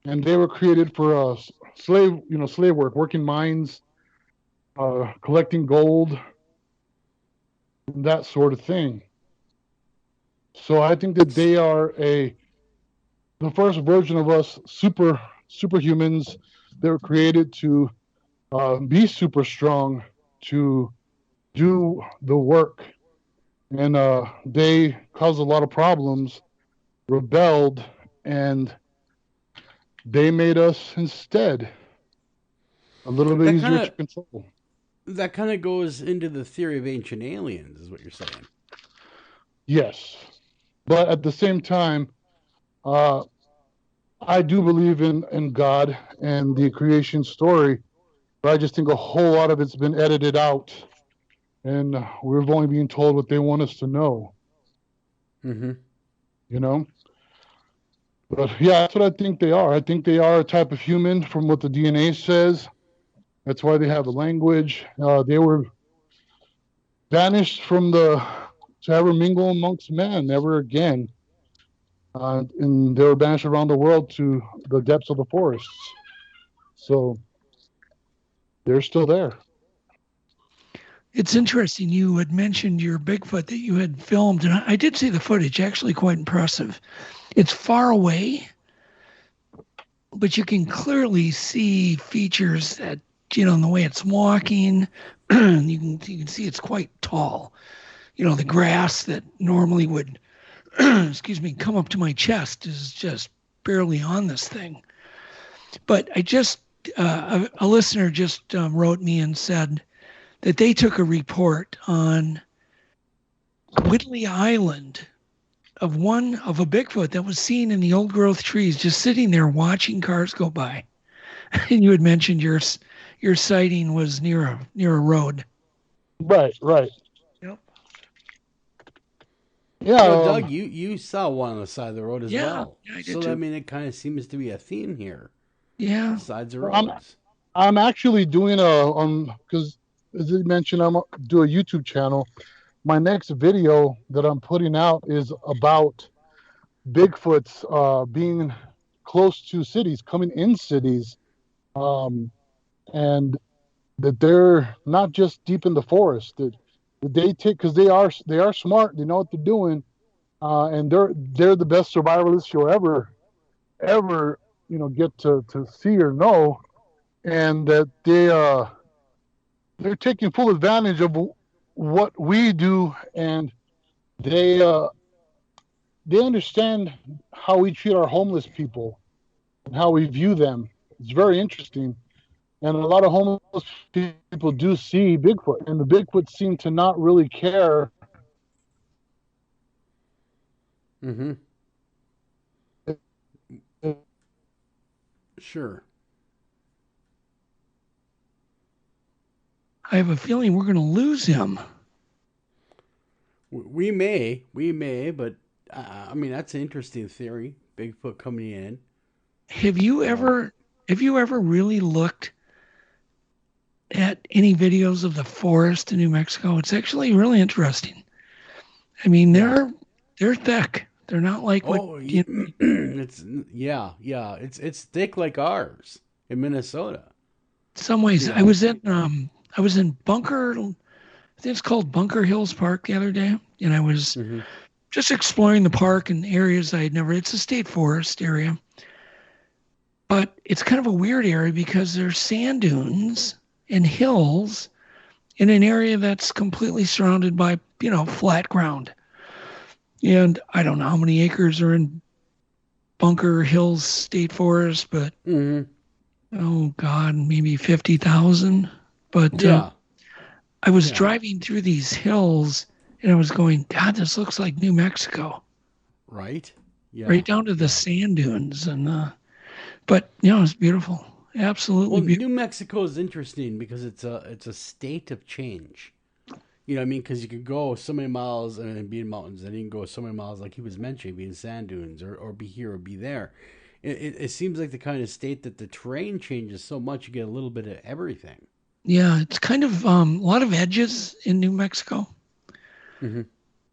and they were created for slave work, working mines, collecting gold, that sort of thing. So I think that they are the first version of us, superhumans. They were created to be super strong, to do the work, and they caused a lot of problems, rebelled, and they made us instead a little bit easier to control. That kind of goes into the theory of ancient aliens, is what you're saying. Yes, but at the same time, I do believe in God and the creation story, but I just think a whole lot of it's been edited out, and we're only being told what they want us to know. Mm-hmm. But yeah, that's what I think they are. I think they are a type of human from what the DNA says. That's why they have a language. They were banished from to ever mingle amongst men, never again. And they were banished around the world to the depths of the forests. So they're still there. It's interesting. You had mentioned your Bigfoot that you had filmed, and I did see the footage, actually quite impressive. It's far away, but you can clearly see features that, in the way it's walking. you can see it's quite tall. The grass that normally would, come up to my chest is just barely on this thing. But I just, a listener just wrote me and said that they took a report on Whitley Island of a Bigfoot that was seen in the old growth trees, just sitting there watching cars go by. And you had mentioned your sighting was near a road. Right. Yep. Yeah, Doug, you saw one on the side of the road as well. Yeah, I did so too. I mean, it kind of seems to be a theme here. Yeah. Sides of roads. I'm actually doing because as you mentioned, I'm do a YouTube channel. My next video that I'm putting out is about Bigfoots being close to cities, coming in cities, and that they're not just deep in the forest. That they take, because they are smart. They know what they're doing, and they're the best survivalists you'll ever get to see or know, and that they're taking full advantage of what we do, and they understand how we treat our homeless people and how we view them. It's very interesting. And a lot of homeless people do see Bigfoot, and the Bigfoot seem to not really care. Mm-hmm. Sure. I have a feeling we're going to lose him. We may, but I mean, that's an interesting theory. Bigfoot coming in. Have you ever really looked at any videos of the forest in New Mexico? It's actually really interesting. I mean, they're thick. They're not like what it's it's thick like ours in Minnesota. Some ways. Yeah. I was in Bunker, I think it's called Bunker Hills Park the other day, and I was just exploring the park and areas I had never. It's a state forest area, but it's kind of a weird area because there's sand dunes and hills in an area that's completely surrounded by, flat ground. And I don't know how many acres are in Bunker Hills State Forest, but oh God, maybe 50,000. But I was driving through these hills and I was going, God, this looks like New Mexico. Right? Yeah. Right down to the sand dunes. And but it's beautiful. Absolutely beautiful. New Mexico is interesting because it's a state of change. You know what I mean? Because you could go so many miles and be in mountains, and you can go so many miles, like he was mentioning, be in sand dunes or be here or be there. It seems like the kind of state that the terrain changes so much, you get a little bit of everything. Yeah, it's kind of a lot of edges in New Mexico.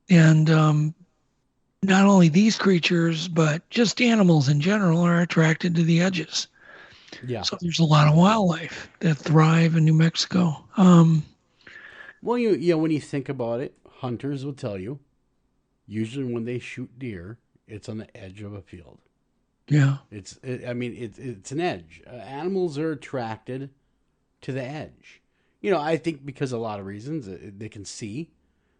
And not only these creatures, but just animals in general are attracted to the edges. Yeah. So there's a lot of wildlife that thrive in New Mexico. Well, when you think about it, hunters will tell you, usually when they shoot deer, it's on the edge of a field. Yeah. It's an edge. Animals are attracted to the edge. I think because of a lot of reasons. They can see.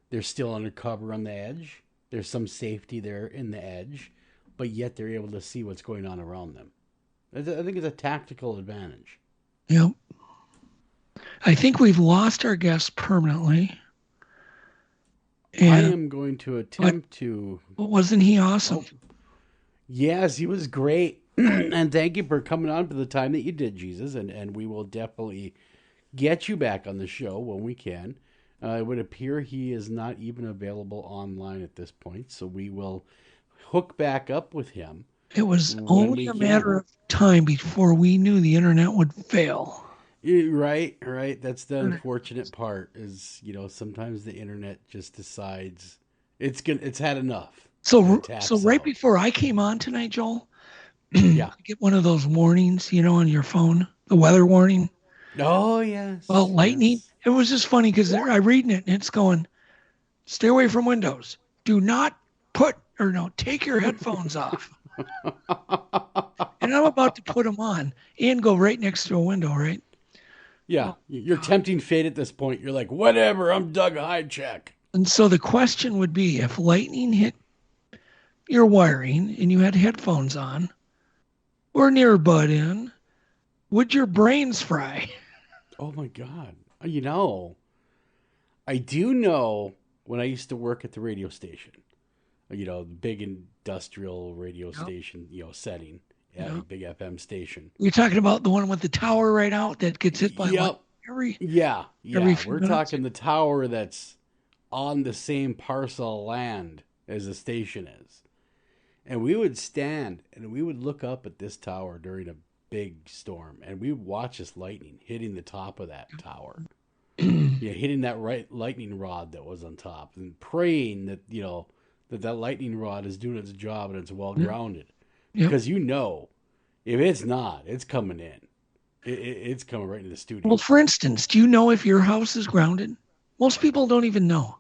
They're still under cover on the edge. There's some safety there in the edge, but yet they're able to see what's going on around them. I think it's a tactical advantage. Yep. I think we've lost our guest permanently. And I am going to attempt to... Wasn't he awesome? Yes, he was great. And thank you for coming on for the time that you did, Jesus. And we will definitely get you back on the show when we can. It would appear he is not even available online at this point, so we will hook back up with him. It was only a matter of time before we knew the internet would fail. Right. That's the unfortunate part is, sometimes the internet just decides it's had enough. So right before I came on tonight, Joel, I get one of those warnings, on your phone, the weather warning. Oh, yes. Well, lightning. Yes. It was just funny because I'm reading it and it's going, stay away from windows. Do not take your headphones off. And I'm about to put them on and go right next to a window, right? Yeah, you're tempting fate at this point. You're like, whatever, I'm Doug Hijack. And so the question would be, if lightning hit your wiring and you had headphones on or an earbud in, would your brains fry? Oh, my God. I do know when I used to work at the radio station, the big industrial radio station, setting. Yeah, big FM station. You're talking about the one with the tower right out that gets hit by every We're talking the tower that's on the same parcel of land as the station is. And we would stand and we would look up at this tower during a big storm, and we would watch this lightning hitting the top of that tower. Hitting that lightning rod that was on top, and praying that that lightning rod is doing its job and it's well grounded. Because if it's not, it's coming in. It's coming right into the studio. Well, for instance, do you know if your house is grounded? Most people don't even know.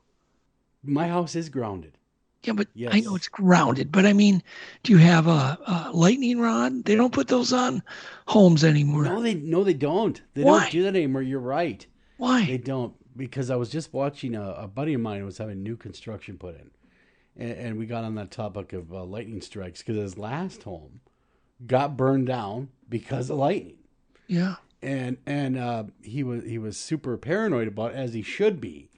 My house is grounded. Yeah, but yes. I know it's grounded. But I mean, do you have a lightning rod? They don't put those on homes anymore. No, they don't. They Why? Don't do that anymore. You're right. Why? They don't. Because I was just watching a buddy of mine was having new construction put in. And we got on that topic of lightning strikes because his last home got burned down because of lightning. Yeah. and he was super paranoid about it, as he should be.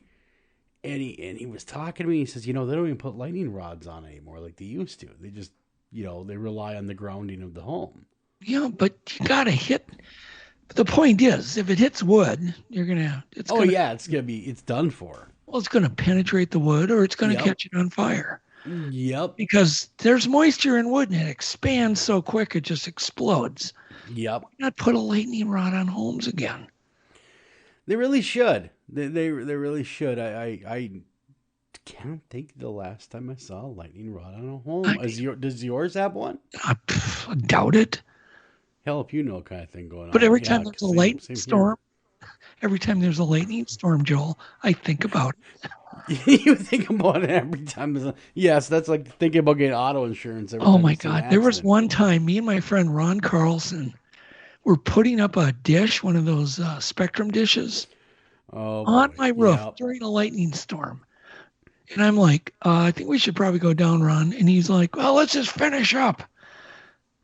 And he was talking to me. He says, they don't even put lightning rods on anymore like they used to. They just, they rely on the grounding of the home. Yeah, but you gotta hit. The point is, if it hits wood, it's done for. Well, it's gonna penetrate the wood, or it's gonna catch it on fire. Yep. Because there's moisture in wood, and it expands so quick it just explodes. Yep. Why not put a lightning rod on homes again? They really should. They really should. I can't think the last time I saw a lightning rod on a home. Does yours have one? I doubt it. Hell, if you know kind of thing going on. But every time there's a lightning storm, Joel, I think about it. You think about it every time. Yes, that's like thinking about getting auto insurance. Oh my God. There was one time, me and my friend Ron Carlson were putting up a dish, one of those Spectrum dishes, on my roof during a lightning storm. And I'm like, I think we should probably go down, Ron. And he's like, well, let's just finish up.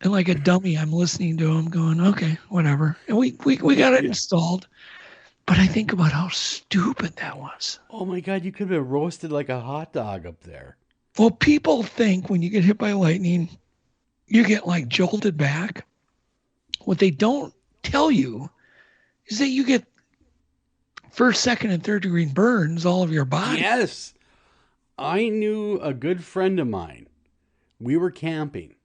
And like a dummy, I'm listening to him going, okay, whatever. And we got it installed. But I think about how stupid that was. Oh my God, you could have been roasted like a hot dog up there. Well, people think when you get hit by lightning, you get like jolted back. What they don't tell you is that you get first, second, and third degree burns all over your body. Yes. I knew a good friend of mine. We were camping.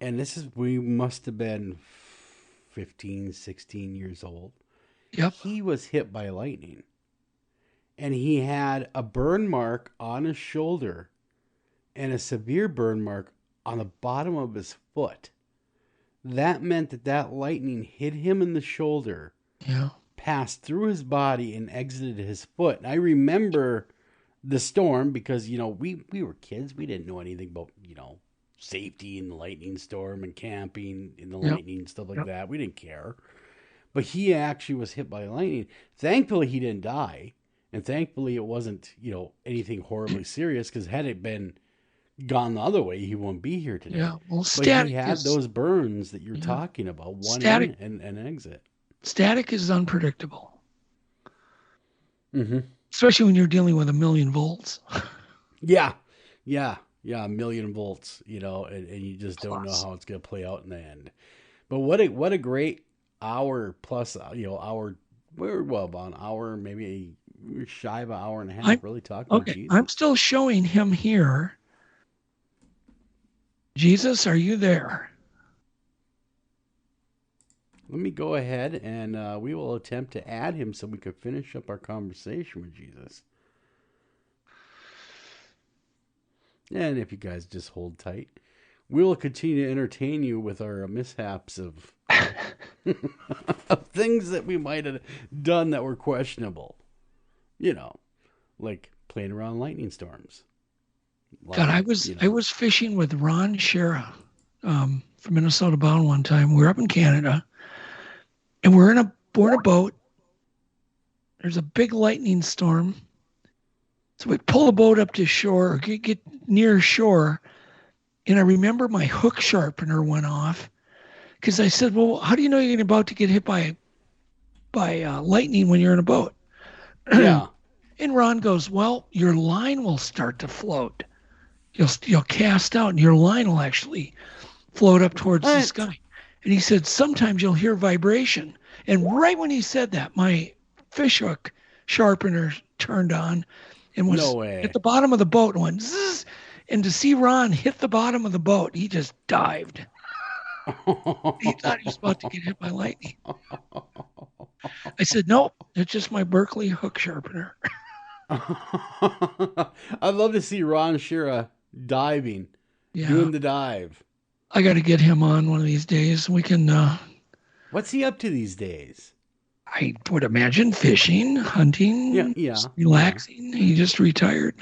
And we must have been 15, 16 years old. Yep. He was hit by lightning. And he had a burn mark on his shoulder and a severe burn mark on the bottom of his foot. That meant that lightning hit him in the shoulder, passed through his body, and exited his foot. And I remember the storm because, we were kids. We didn't know anything about, safety in the lightning storm and camping in the lightning and stuff like that. We didn't care. But he actually was hit by lightning. Thankfully, he didn't die. And thankfully, it wasn't, anything horribly serious, because had it been gone the other way, he wouldn't be here today. Yeah, well, but he had those burns that you're talking about, one in and exit. Static is unpredictable. Mm-hmm. Especially when you're dealing with 1,000,000 volts. Yeah, 1,000,000 volts, and you just don't know how it's going to play out in the end. But what a great hour plus, hour, we're about an hour, maybe shy of an hour and a half, really talking about Jesus. I'm still showing him here. Jesus, are you there? Let me go ahead and we will attempt to add him so we could finish up our conversation with Jesus. And if you guys just hold tight, we will continue to entertain you with our mishaps of of things that we might have done that were questionable. Like playing around lightning storms. God, I was fishing with Ron Shera from Minnesota Bound one time. We were up in Canada, and we're in a boat. There's a big lightning storm. So we pull the boat up to shore, or get near shore, and I remember my hook sharpener went off because I said, well, how do you know you're about to get hit by lightning when you're in a boat? Yeah. And Ron goes, well, your line will start to float. You'll cast out, and your line will actually float up towards the sky. And he said, sometimes you'll hear vibration. And right when he said that, my fish hook sharpener turned on and was at the bottom of the boat and went zzz. And to see Ron hit the bottom of the boat, he just dived. He thought he was about to get hit by lightning. I said, nope, it's just my Berkeley hook sharpener. I'd love to see Ron Shera diving, doing the dive. I got to get him on one of these days. We can. What's he up to these days? I would imagine fishing, hunting, relaxing. Yeah. He just retired.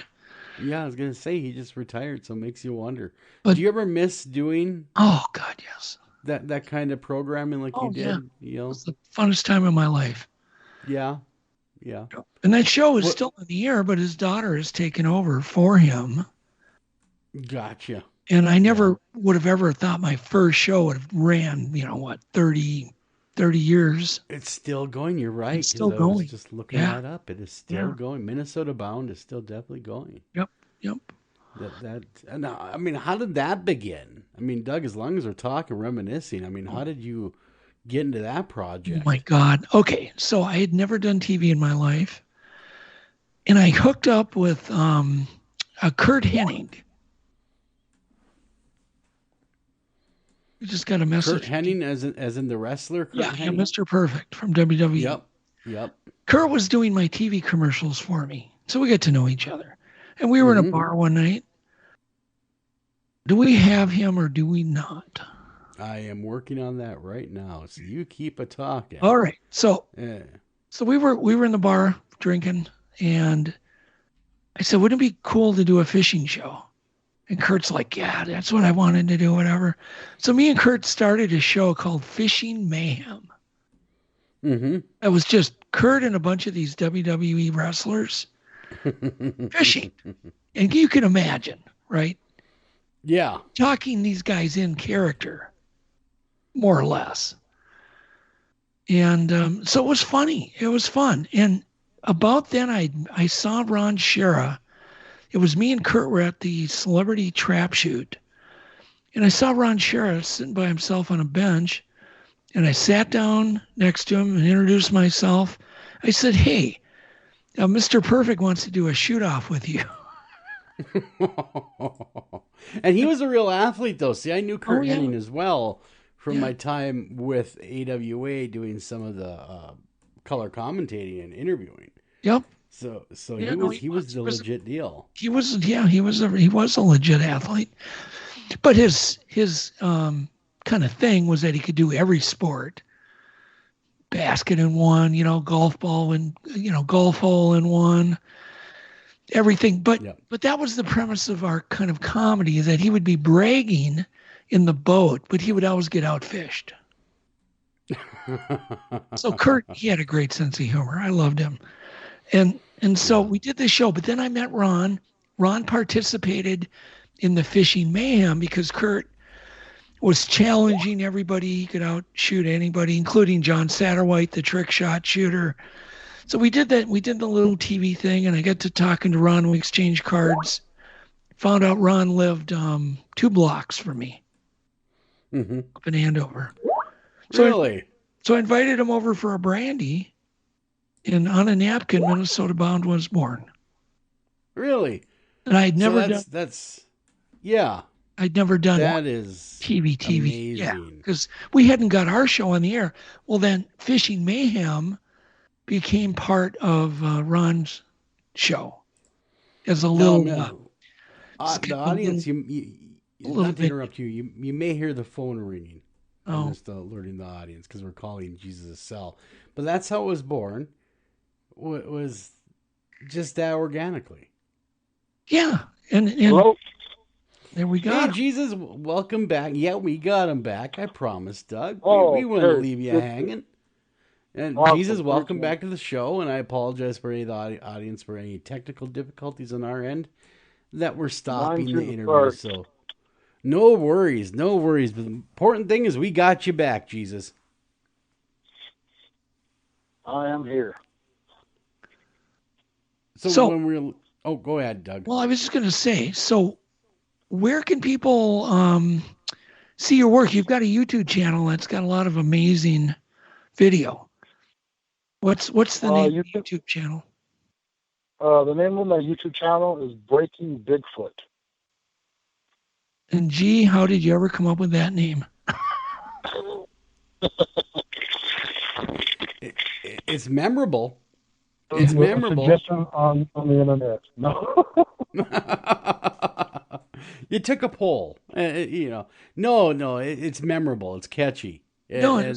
Yeah, I was going to say he just retired, so it makes you wonder. But, do you ever miss doing? Oh God, yes. That kind of programming like you did. Yeah. It was the funnest time of my life. Yeah. And that show is still on the air, but his daughter has taken over for him. Gotcha. And I never would have ever thought my first show would have ran, 30 30 years. It's still going. You're right. It's still 'cause I going. was just looking that up. It is still going. Minnesota Bound is still definitely going. Yep. Now, I mean, how did that begin? I mean, Doug, as long as we're talking, reminiscing, I mean, how did you get into that project? Oh my God. Okay. So I had never done TV in my life. And I hooked up with a Kurt Hennig. We just got a message. Kurt Hennig, as in the wrestler? Kurt Hennig? Mr. Perfect from WWE. Yep. Kurt was doing my TV commercials for me. So we got to know each other. And we were in a bar one night. Do we have him or do we not? I am working on that right now. So you keep a talking. All right. So we were in the bar drinking, and I said, wouldn't it be cool to do a fishing show? And Kurt's like, yeah, that's what I wanted to do, whatever. So me and Kurt started a show called Fishing Mayhem. Mm-hmm. It was just Kurt and a bunch of these WWE wrestlers fishing. And you can imagine, right? Yeah. Talking these guys in character, more or less. And so it was funny. It was fun. And about then, I saw Ron Shera. It was me and Kurt were at the celebrity trap shoot. And I saw Ron Shera sitting by himself on a bench. And I sat down next to him and introduced myself. I said, hey, Mr. Perfect wants to do a shoot-off with you. And he was a real athlete, though. See, I knew Kurt Hennig as well from my time with AWA doing some of the color commentating and interviewing. Yep. So he was the legit deal. He was a legit athlete. But his kind of thing was that he could do every sport. Basket in one, golf ball and golf hole in one. Everything. But that was the premise of our kind of comedy, that he would be bragging in the boat, but he would always get outfished. So Kurt, he had a great sense of humor. I loved him. And so we did this show, but then I met Ron. Ron participated in the Fishing Mayhem because Kurt was challenging everybody. He could outshoot anybody, including John Satterwhite, the trick shot shooter. So we did that. We did the little TV thing, and I got to talking to Ron. We exchanged cards. Found out Ron lived 2 blocks from me, up in Andover. Really? So I invited him over for a brandy, and on a napkin, Minnesota Bound was born. Really? And I'd never done. I'd never done that. Is TV. Amazing. Yeah, because we hadn't got our show on the air. Well, then Fishing Mayhem became part of Ron's show as a little. The audience, not to interrupt you, you may hear the phone ringing. I'm just alerting the audience because we're calling Jesus a cell. But that's how it was born. It was just that organically. Yeah, and hello? There we go. Hey, Jesus, welcome back. Yeah, we got him back. I promise, Doug. We wouldn't leave you hanging. And Jesus, welcome back to the show. And I apologize for any of the audience for any technical difficulties on our end that we're stopping the interview. So no worries. The important thing is we got you back, Jesus. I am here. So when we're... Oh, go ahead, Doug. Well, I was just going to say, so where can people see your work? You've got a YouTube channel that's got a lot of amazing video. What's the name of your YouTube channel? The name of my YouTube channel is Breaking Bigfoot. And gee, how did you ever come up with that name? It's memorable. It's memorable. Suggestion on the internet. No. You took a poll. No, it's memorable. It's catchy. I'm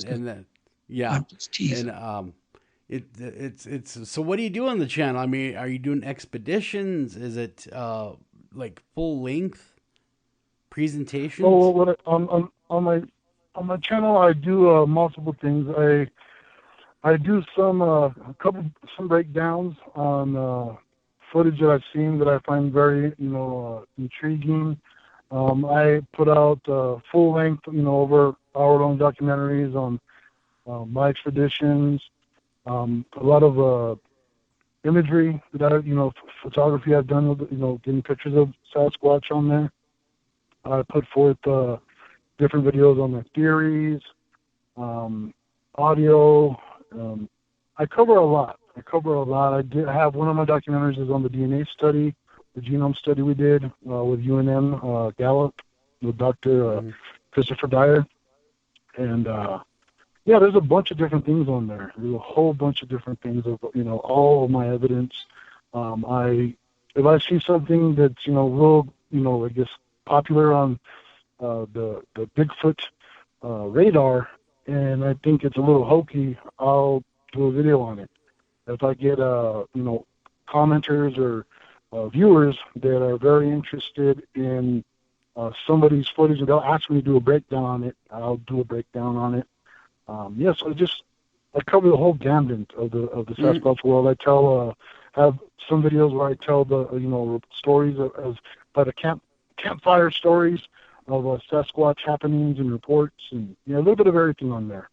just teasing. And it's so. What do you do on the channel? I mean, are you doing expeditions? Is it like full length presentations? Well, on my channel, I do multiple things. I do some breakdowns on footage that I've seen that I find very intriguing. I put out full length over hour-long documentaries on my expeditions, a lot of imagery that I, photography I've done with, getting pictures of Sasquatch on there. I put forth different videos on their theories, audio. I cover a lot. I did have one of my documentaries is on the DNA study, the genome study we did with UNM Gallup with Dr. Christopher Dyer. And there's a bunch of different things on there. There's a whole bunch of different things of all of my evidence. If I see something that's real I guess popular on the Bigfoot radar, and I think it's a little hokey, I'll do a video on it. If I get commenters or viewers that are very interested in somebody's footage and they'll ask me to do a breakdown on it, I'll do a breakdown on it. So I cover the whole gambit of the Sasquatch world. I have some videos where I tell the stories by the campfire stories of Sasquatch happenings and reports, and a little bit of everything on there.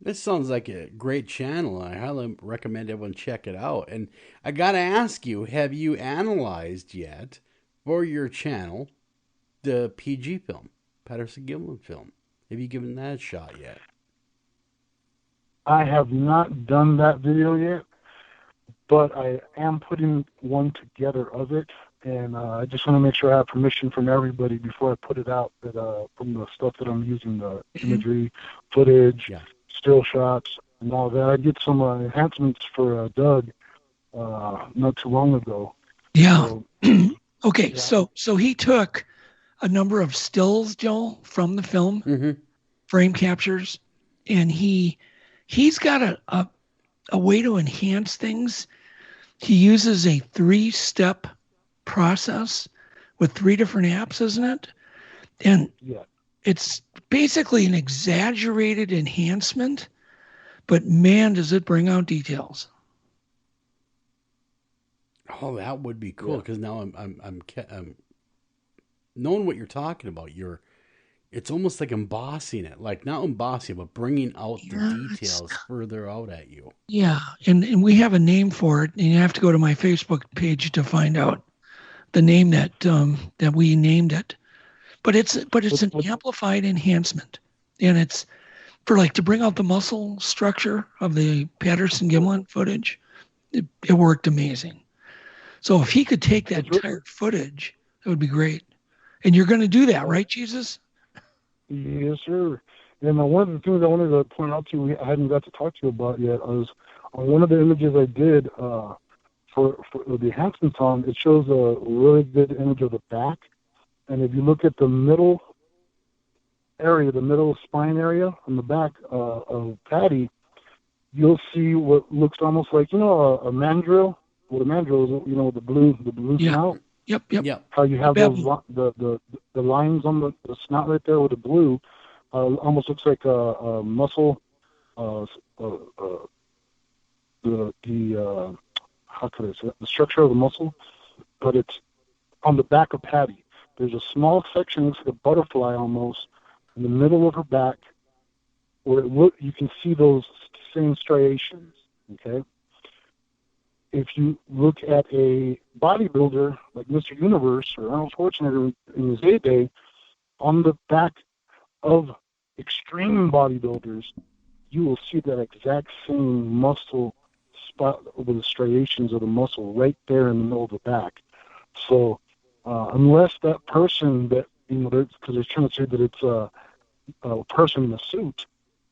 This sounds like a great channel. I highly recommend everyone check it out. And I got to ask you, have you analyzed yet for your channel the PG film, Patterson-Gimlin film? Have you given that a shot yet? I have not done that video yet, but I am putting one together of it. And I just want to make sure I have permission from everybody before I put it out, that from the stuff that I'm using, the imagery, footage, still shots, and all that. I did some enhancements for Doug not too long ago. Yeah. So, okay, so he took a number of stills, Joel, from the film, frame captures, and he's got a way to enhance things. He uses a 3-step process with 3 different apps, isn't it? And it's basically an exaggerated enhancement, but man, does it bring out details. Oh, that would be cool, because now I'm knowing what you're talking about. It's almost like embossing it, like not embossing, but bringing out the details further out at you. Yeah, and we have a name for it, and you have to go to my Facebook page to find out the name that we named it. But it's an amplified enhancement, and it's for to bring out the muscle structure of the Patterson-Gimlin footage. It worked amazing. So if he could take that entire footage, it would be great. And you're going to do that, right, Jesus? Yes, sir. And one of the things I wanted to point out to you, I hadn't got to talk to you about yet, was on one of the images I did for the enhancements on, it shows a really good image of the back. And if you look at the middle area, the middle spine area on the back of Patty, you'll see what looks almost like, a mandrill. Well, the mandrill is, with the blue snout. Yep. How you have those the lines on the snout right there with the blue, almost looks like a muscle. How could I say it? The structure of the muscle, but it's on the back of Patty. There's a small section, looks like a butterfly almost, in the middle of her back, where you can see those same striations. Okay. If you look at a bodybuilder like Mr. Universe or Arnold Schwarzenegger in his heyday, on the back of extreme bodybuilders, you will see that exact same muscle spot over the striations of the muscle right there in the middle of the back. So unless that person that, because they're trying to say that it's a person in a suit,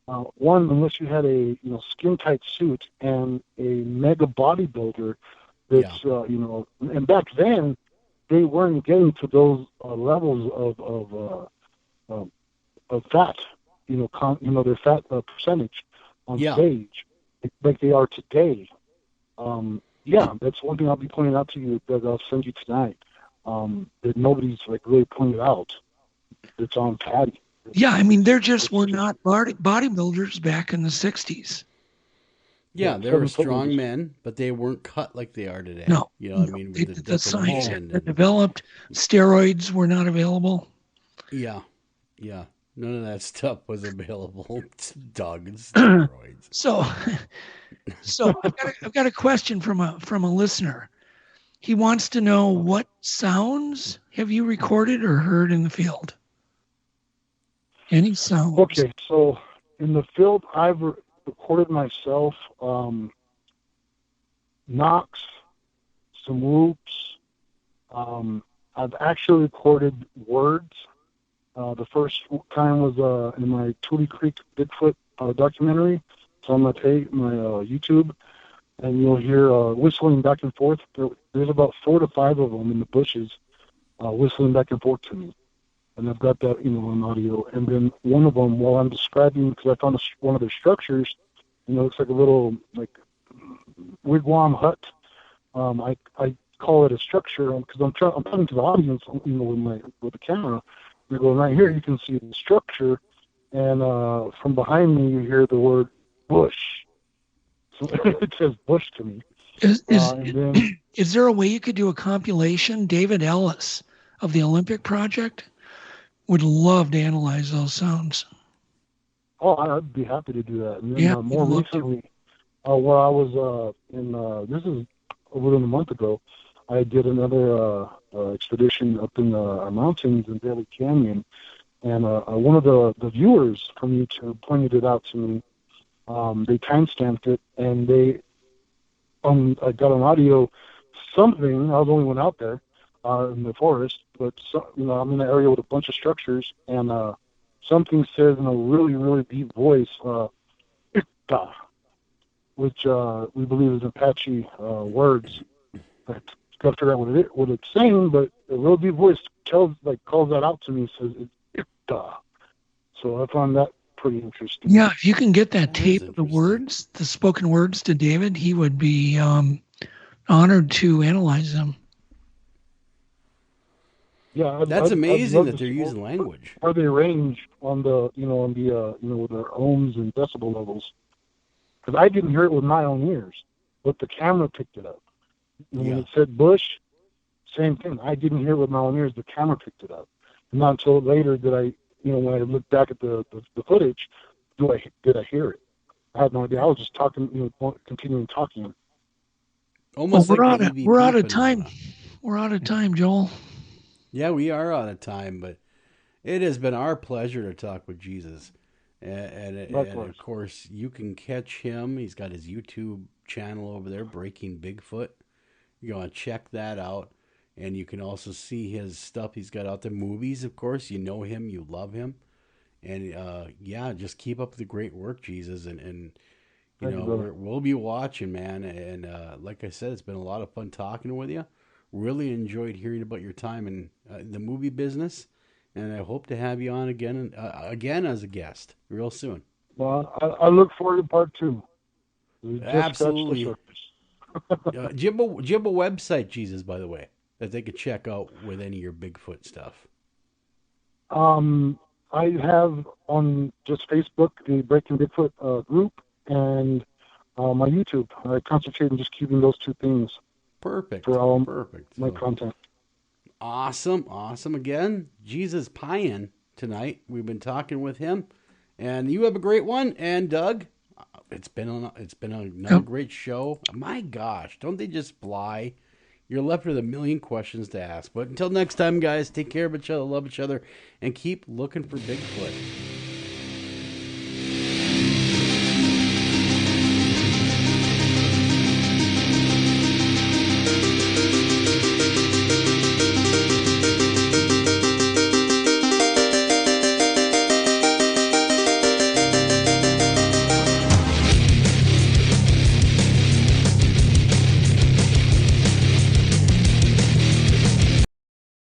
unless you had a skin tight suit and a mega bodybuilder that's and back then they weren't getting to those levels of fat, their fat percentage on stage like they are today. That's one thing I'll be pointing out to you that I'll send you tonight. That nobody's really pointed out. It's on Patty. Yeah, I mean, there just were not bodybuilders back in the 60s. Yeah, they were strong men, but they weren't cut like they are today. No. With the science had been developed. Steroids were not available. Yeah. None of that stuff was available. Doug, it's steroids. So I've got a question from a listener. He wants to know, what sounds have you recorded or heard in the field? Any sounds? Okay, so in the field, I've recorded myself knocks, some whoops. I've actually recorded words. The first time was in my Tootie Creek Bigfoot documentary. It's on my YouTube, and you'll hear whistling back and forth. There's about 4 to 5 of them in the bushes, whistling back and forth to me. And I've got that, on audio. And then one of them, while I'm describing, because I found one of their structures, it looks like a little wigwam hut. I call it a structure because I'm talking to the audience, with the camera. They're going, right here, you can see the structure, and from behind me, you hear the word bush. So it says bush to me. Is there a way you could do a compilation? David Ellis of the Olympic Project would love to analyze those sounds. Oh, I'd be happy to do that. And then, Yeah, more recently, where I was this is a little than a month ago, I did another expedition up in the mountains in Bailey Canyon, and one of the viewers from YouTube pointed it out to me. They timestamped it, and I got an audio something. I was the only one out there in the forest, but I'm in an area with a bunch of structures, and something says in a really, really deep voice, "Ikta," which we believe is Apache words. I got to figure out what it's saying, but a real deep voice calls that out to me, says it's Ikta. So I found that pretty interesting. Yeah, if you can get that tape of the words, the spoken words to David, he would be honored to analyze them. Yeah, that's amazing that they're using language. Where they range on the with their ohms and decibel levels. Because I didn't hear it with my own ears, but the camera picked it up. And when it said bush, same thing. I didn't hear it with my own ears. The camera picked it up. And not until later did I, when I looked back at the footage, did I hear it? I had no idea. I was just talking, continuing talking. Almost we're like out of time. We're out of time, Joel. Yeah, we are out of time, but it has been our pleasure to talk with Jesus. And of course, you can catch him. He's got his YouTube channel over there, Breaking Bigfoot. You want to check that out. And you can also see his stuff he's got out there. Movies, of course. You know him. You love him. And, just keep up the great work, Jesus. And we'll be watching, man. And like I said, it's been a lot of fun talking with you. Really enjoyed hearing about your time in the movie business. And I hope to have you on again as a guest real soon. Well, I look forward to part 2. Absolutely. Do you have a website, Jesus, by the way, that they could check out with any of your Bigfoot stuff? I have on just Facebook the Breaking Bigfoot group and my YouTube. I concentrate on just keeping those 2 things. Perfect. For all my So, content. Awesome. Again, Jesus Payan tonight. We've been talking with him, and you have a great one. And Doug, it's been another great show. My gosh, don't they just fly? You're left with a million questions to ask. But until next time, guys, take care of each other, love each other, and keep looking for Bigfoot.